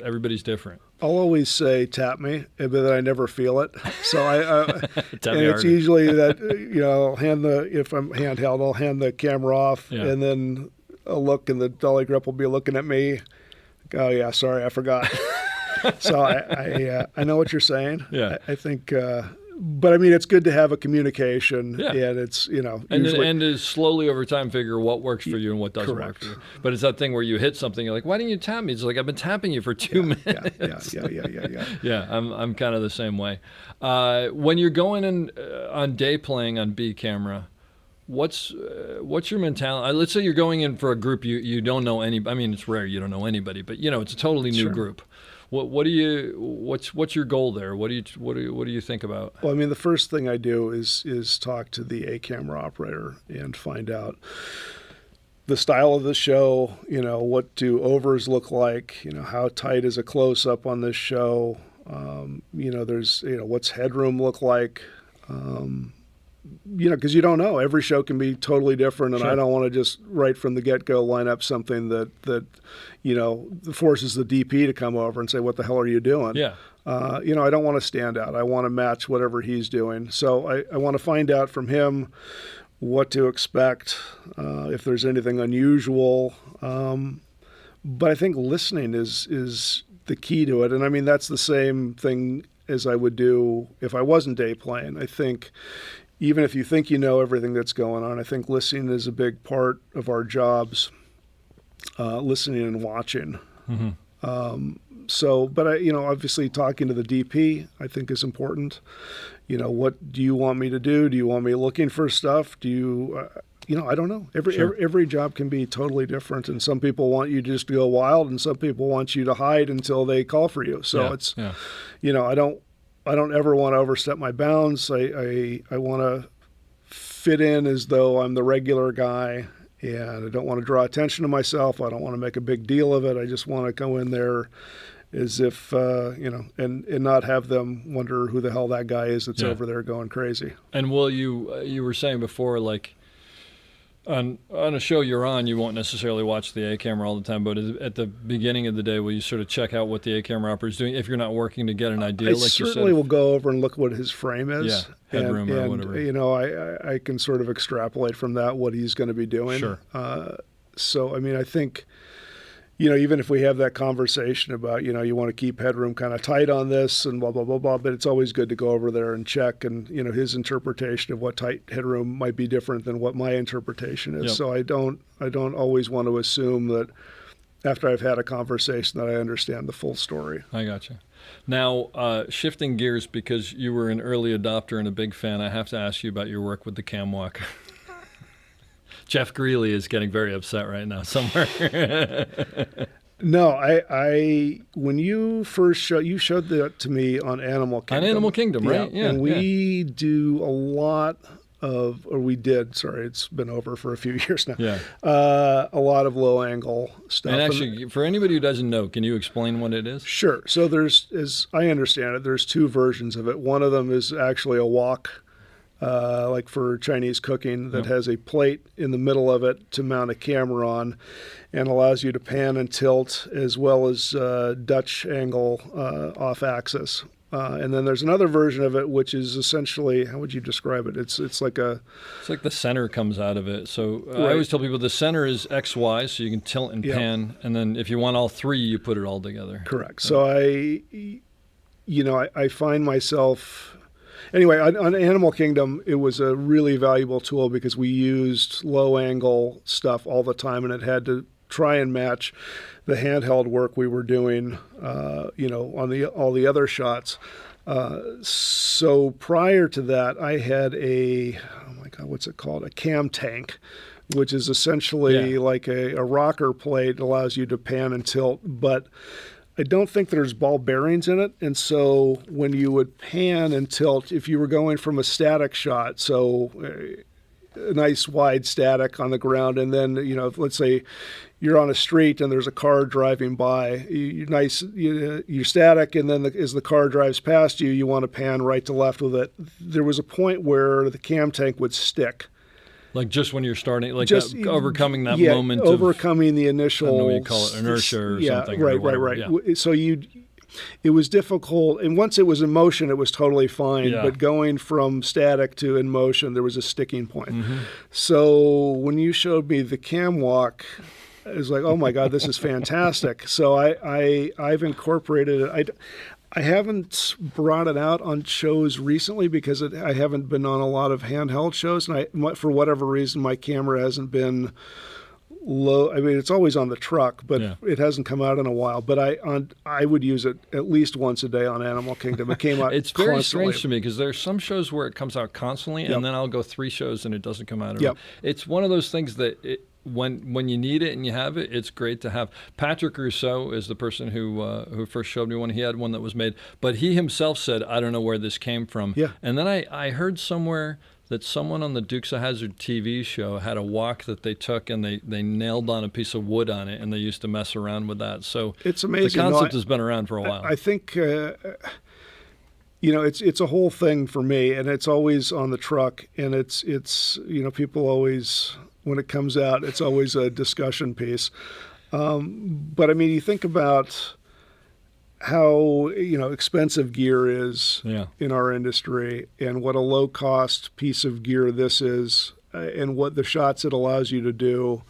S1: everybody's different.
S5: I'll always say tap me, but then I never feel it. So and it's
S1: harder.
S5: usually that if I'm handheld, I'll hand the camera off, and then I'll look, and the dolly grip will be looking at me. Oh yeah, sorry, I forgot. So I know what you're saying.
S1: Yeah,
S5: I think. But I mean, it's good to have a communication, and it's
S1: and to slowly over time figure what works for you and what doesn't work for you. But it's that thing where you hit something, you're like, why didn't you tap me? It's like, I've been tapping you for 2 minutes.
S5: Yeah.
S1: I'm kind of the same way. When you're going in on day playing on B camera, what's your mentality? Let's say you're going in for a group you don't know anybody. I mean, it's rare you don't know anybody, but it's a totally new group. What's your goal there? What do you think about?
S5: Well, I mean, the first thing I do is talk to the A camera operator and find out the style of the show. What do overs look like? How tight is a close up on this show? There's what's headroom look like? Because you don't know. Every show can be totally different, and I don't want to just right from the get-go line up something that forces the DP to come over and say, "What the hell are you doing?" Yeah. I don't want to stand out. I want to match whatever he's doing. So I want to find out from him what to expect, if there's anything unusual. But I think listening is the key to it, and I mean that's the same thing as I would do if I wasn't day playing. I think. Even if you think you know everything that's going on, I think listening is a big part of our jobs, listening and watching. Mm-hmm. But obviously talking to the DP, I think is important. What do you want me to do? Do you want me looking for stuff? Do you, I don't know. Every job can be totally different, and some people want you just to go wild, and some people want you to hide until they call for you. So I don't ever want to overstep my bounds. I want to fit in as though I'm the regular guy, and I don't want to draw attention to myself. I don't want to make a big deal of it. I just want to go in there as if, and not have them wonder who the hell that guy is that's over there going crazy.
S1: And will you were saying before, like, on a show you're on, you won't necessarily watch the A camera all the time, but at the beginning of the day, will you sort of check out what the A camera operator is doing if you're not working to get an idea?
S5: I certainly will go over and look what his frame is.
S1: Yeah, headroom or whatever.
S5: I can sort of extrapolate from that what he's going to be doing.
S1: Sure.
S5: So, I mean, I think, even if we have that conversation about, you want to keep headroom kind of tight on this and blah, blah, blah, blah, but it's always good to go over there and check. And, his interpretation of what tight headroom might be different than what my interpretation is. Yep. So I don't always want to assume that after I've had a conversation that I understand the full story.
S1: I gotcha. Now, shifting gears, because you were an early adopter and a big fan, I have to ask you about your work with the cam walker. Jeff Greeley is getting very upset right now somewhere.
S5: No, I when you first showed that to me on Animal Kingdom.
S1: On Animal Kingdom, right? Yeah.
S5: And we do a lot of, or we did, sorry, it's been over for a few years now.
S1: Yeah.
S5: A lot of low angle stuff.
S1: And actually, for anybody who doesn't know, can you explain what it is?
S5: Sure. So there's, as I understand it, there's two versions of it. One of them is actually a wok, like for Chinese cooking, that has a plate in the middle of it to mount a camera on and allows you to pan and tilt as well as Dutch angle off axis. And then there's another version of it, which is essentially, how would you describe it? It's like the
S1: center comes out of it. So
S5: Right.
S1: I always tell people the center is XY, so you can tilt and pan. And then if you want all three, you put it all together.
S5: Correct. So I find myself, anyway, on Animal Kingdom, it was a really valuable tool because we used low angle stuff all the time, and it had to try and match the handheld work we were doing, on all the other shots. So prior to that, I had what's it called? A cam tank, which is essentially like a rocker plate. Allows you to pan and tilt, but I don't think there's ball bearings in it. And so when you would pan and tilt, if you were going from a static shot, so a nice wide static on the ground, and then, let's say you're on a street and there's a car driving by, you're static, and then as the car drives past you, you want to pan right to left with it. There was a point where the cam tank would stick.
S1: Like just when you're starting, like overcoming that
S5: yeah,
S1: moment
S5: overcoming the initial,
S1: I don't know what you call it, inertia or something.
S5: Right.
S1: Yeah.
S5: So it was difficult, and once it was in motion, it was totally fine.
S1: Yeah.
S5: But going from static to in motion, there was a sticking point.
S1: Mm-hmm.
S5: So when you showed me the cam walk, it was like, oh my God, this is fantastic. So I've incorporated it. I haven't brought it out on shows recently because I haven't been on a lot of handheld shows, and for whatever reason, my camera hasn't been low. I mean, it's always on the truck, but it hasn't come out in a while. But I would use it at least once a day on Animal Kingdom. It came out.
S1: It's very strange to me because there's some shows where it comes out constantly, and then I'll go 3 shows and it doesn't come out at all. It's one of those things that when you need it and you have it, it's great to have. Patrick Rousseau is the person who first showed me one. He had one that was made, but he himself said, I don't know where this came from.
S5: Yeah.
S1: And then I heard somewhere that someone on the Dukes of Hazzard TV show had a wok that they took and they nailed on a piece of wood on it, and they used to mess around with that. So
S5: it's amazing.
S1: The concept has been around for a while.
S5: I think it's a whole thing for me, and it's always on the truck, and it's people always, when it comes out, it's always a discussion piece. But I mean, you think about how expensive gear is in our industry, and what a low cost piece of gear this is, and what the shots it allows you to do,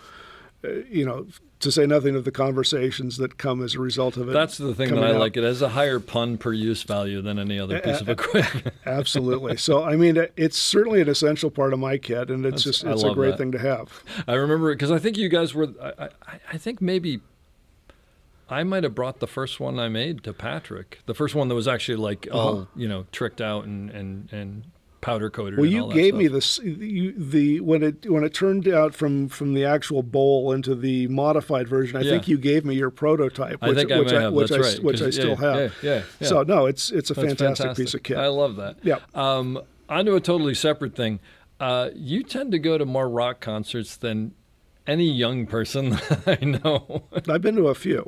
S5: to say nothing of the conversations that come as a result of it.
S1: That's the thing that I like. It has a higher pun per use value than any other piece of equipment.
S5: Absolutely. So, I mean, it's certainly an essential part of my kit, and it's a great thing to have.
S1: I remember it because I think you guys were, I think maybe I might have brought the first one I made to Patrick. The first one that was actually like all tricked out and powder coated.
S5: Well,
S1: and
S5: you
S1: all that
S5: gave
S1: stuff.
S5: me the when it turned out from the actual bowl into the modified version. I think you gave me your prototype, which I still have.
S1: Yeah.
S5: So no, it's a fantastic piece of kit.
S1: I love that.
S5: Yeah.
S1: Onto a totally separate thing. You tend to go to more rock concerts than any young person that I know.
S5: I've been to a few.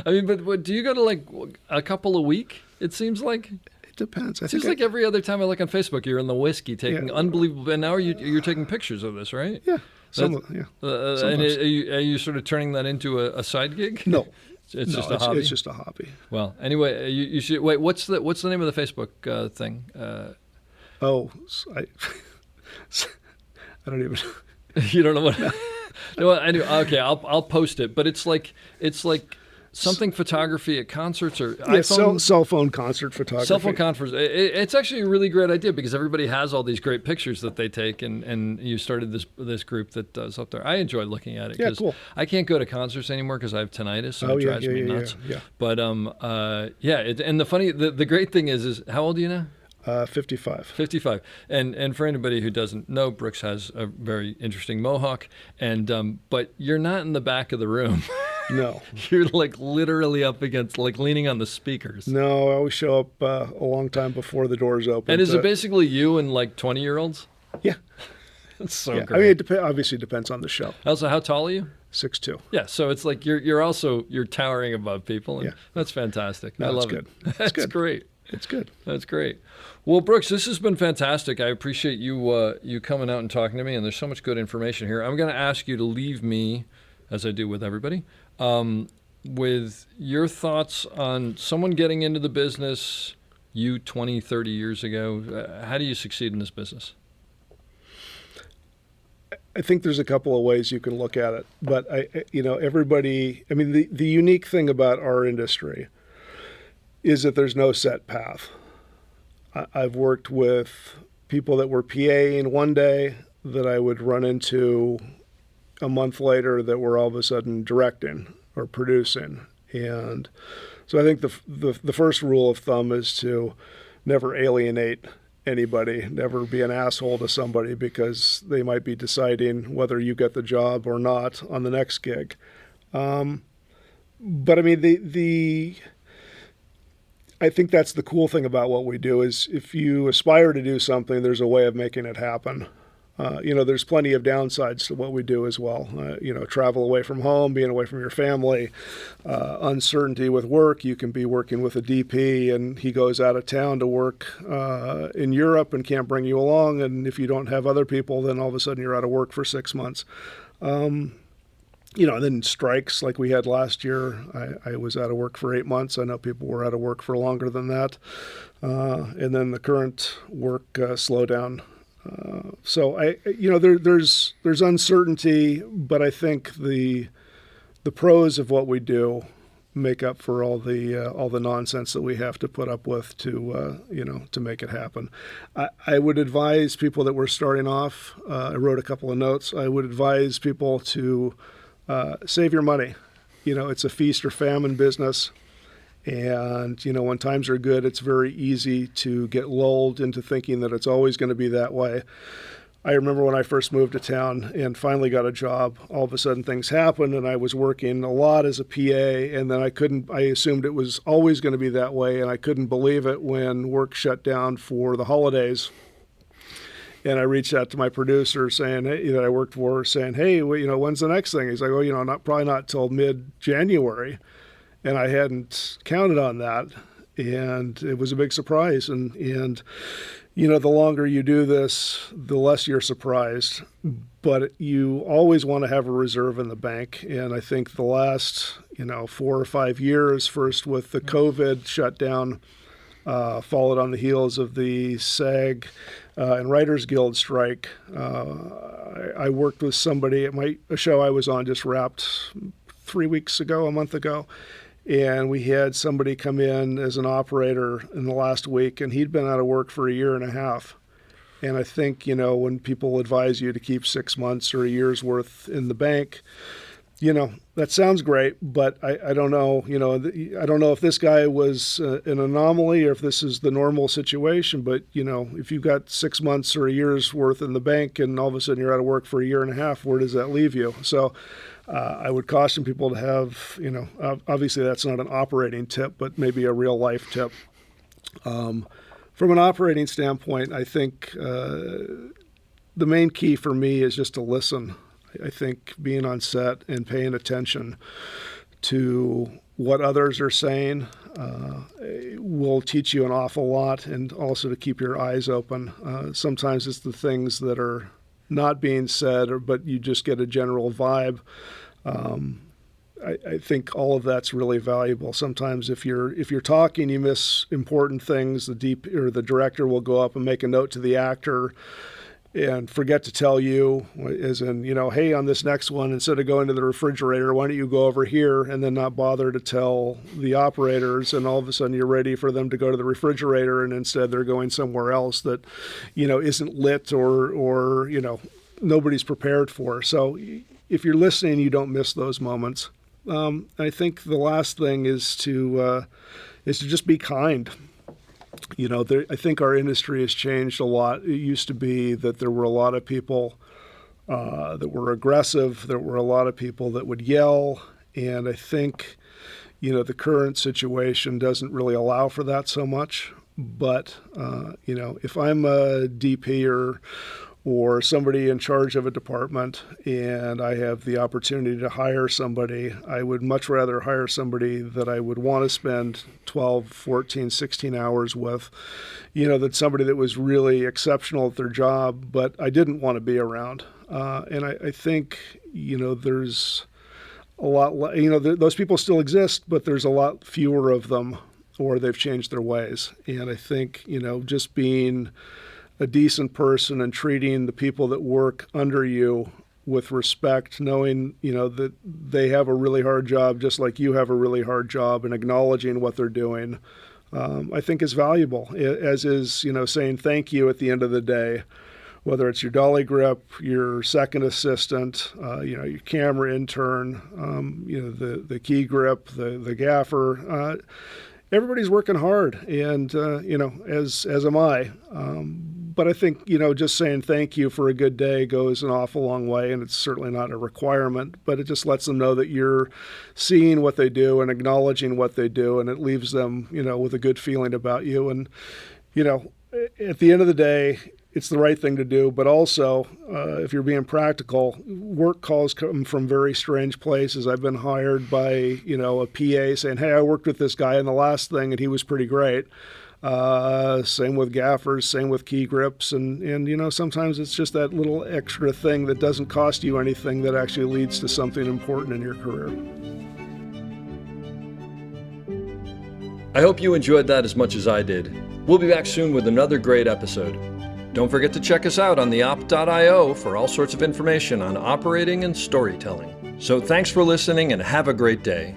S1: I mean, but do you go to like a couple a week? It seems like.
S5: It depends.
S1: It seems like every other time I look on Facebook, you're in the whiskey taking unbelievable. And now you're taking pictures of this, right?
S5: Yeah.
S1: And are you sort of turning that into a side gig?
S5: No.
S1: It's just a hobby.
S5: It's just a hobby.
S1: Well, anyway, you should wait. What's the name of the Facebook thing?
S5: I don't even.
S1: You don't know what? No, anyway, okay, I'll post it. But it's like something photography at concerts or iPhone.
S5: Cell phone concert photography.
S1: Cell phone conference. It's actually a really great idea because everybody has all these great pictures that they take, and you started this group that does up there. I enjoy looking at it because I can't go to concerts anymore because I have tinnitus, so it drives me nuts.
S5: Yeah.
S1: But and the great thing is how old are you now?
S5: 55.
S1: 55. And for anybody who doesn't know, Brooks has a very interesting mohawk. And but you're not in the back of the room.
S5: No.
S1: You're like literally up against, like leaning on the speakers.
S5: No, I always show up a long time before the doors open.
S1: And is it basically you and like 20-year-olds?
S5: Yeah.
S1: That's so
S5: Yeah.
S1: great.
S5: I mean, it obviously depends on the show.
S1: Also, how tall are you?
S5: 6'2".
S1: Yeah, so it's like you're towering above people, and
S5: Yeah.
S1: that's fantastic.
S5: No,
S1: I
S5: it's
S1: love
S5: good.
S1: it. That's
S5: good.
S1: great.
S5: It's good.
S1: That's great. Well, Brooks, this has been fantastic. I appreciate you coming out and talking to me, and there's so much good information here. I'm going to ask you to leave me, as I do with everybody, with your thoughts on someone getting into the business, you 20, 30 years ago. How do you succeed in this business?
S5: I think there's a couple of ways you can look at it, but everybody. I mean, the unique thing about our industry is that there's no set path. I've worked with people that were PAing one day that I would run into a month later that were all of a sudden directing or producing, and so I think the first rule of thumb is to never alienate anybody, never be an asshole to somebody because they might be deciding whether you get the job or not on the next gig. But I mean, I think that's the cool thing about what we do is if you aspire to do something, there's a way of making it happen. There's plenty of downsides to what we do as well. Travel away from home, being away from your family, uncertainty with work. You can be working with a DP and he goes out of town to work in Europe and can't bring you along. And if you don't have other people, then all of a sudden you're out of work for 6 months. And then strikes like we had last year. I was out of work for 8 months. I know people were out of work for longer than that. And then the current work slowdown. So there's uncertainty, but I think the pros of what we do make up for all the nonsense that we have to put up with to make it happen. I would advise people that were starting off. I wrote a couple of notes. I would advise people to save your money. It's a feast or famine business. And, when times are good, it's very easy to get lulled into thinking that it's always going to be that way. I remember when I first moved to town and finally got a job, all of a sudden things happened and I was working a lot as a PA and then I assumed it was always going to be that way and I couldn't believe it when work shut down for the holidays. And I reached out to my producer saying, hey, that I worked for, saying, hey, when's the next thing? He's like, probably not till mid-January. And I hadn't counted on that, and it was a big surprise. And the longer you do this, the less you're surprised. But you always want to have a reserve in the bank. And I think the last, 4 or 5 years, first with the COVID shutdown, followed on the heels of the SAG and Writers Guild strike. I worked with somebody at a show I was on just wrapped a month ago. And we had somebody come in as an operator in the last week, and he'd been out of work for 1.5 years. And I think, when people advise you to keep 6 months or a year's worth in the bank, that sounds great, but I don't know, I don't know if this guy was an anomaly or if this is the normal situation, but, if you've got 6 months or a year's worth in the bank and all of a sudden you're out of work for 1.5 years, where does that leave you? So I would caution people to have, obviously that's not an operating tip, but maybe a real life tip. From an operating standpoint, I think the main key for me is just to listen. I think being on set and paying attention to what others are saying will teach you an awful lot, and also to keep your eyes open. Sometimes it's the things that are not being said, but you just get a general vibe. I think all of that's really valuable. Sometimes if you're talking, you miss important things. The director will go up and make a note to the actor and forget to tell you, as in, hey, on this next one, instead of going to the refrigerator, why don't you go over here, and then not bother to tell the operators, and all of a sudden you're ready for them to go to the refrigerator, and instead they're going somewhere else that, isn't lit or nobody's prepared for. So if you're listening, you don't miss those moments. I think the last thing is to just be kind. I think our industry has changed a lot. It used to be that there were a lot of people that were aggressive. There were a lot of people that would yell. And I think, the current situation doesn't really allow for that so much. But, if I'm a DP or somebody in charge of a department and I have the opportunity to hire somebody, I would much rather hire somebody that I would want to spend 12, 14, 16 hours with, than somebody that was really exceptional at their job, but I didn't want to be around. And I think, there's a lot, those people still exist, but there's a lot fewer of them, or they've changed their ways. And I think, just being a decent person and treating the people that work under you with respect, knowing, that they have a really hard job just like you have a really hard job, and acknowledging what they're doing, I think is valuable, as is, saying thank you at the end of the day, whether it's your dolly grip, your second assistant, your camera intern, the key grip, the gaffer. Everybody's working hard, and as am I. But I think just saying thank you for a good day goes an awful long way, and it's certainly not a requirement. But it just lets them know that you're seeing what they do and acknowledging what they do, and it leaves them with a good feeling about you. And at the end of the day, it's the right thing to do, but also, if you're being practical, work calls come from very strange places. I've been hired by, a PA saying, hey, I worked with this guy on the last thing and he was pretty great. Same with gaffers, same with key grips. And sometimes it's just that little extra thing that doesn't cost you anything that actually leads to something important in your career.
S1: I hope you enjoyed that as much as I did. We'll be back soon with another great episode. Don't forget to check us out on theop.io for all sorts of information on operating and storytelling. So thanks for listening and have a great day.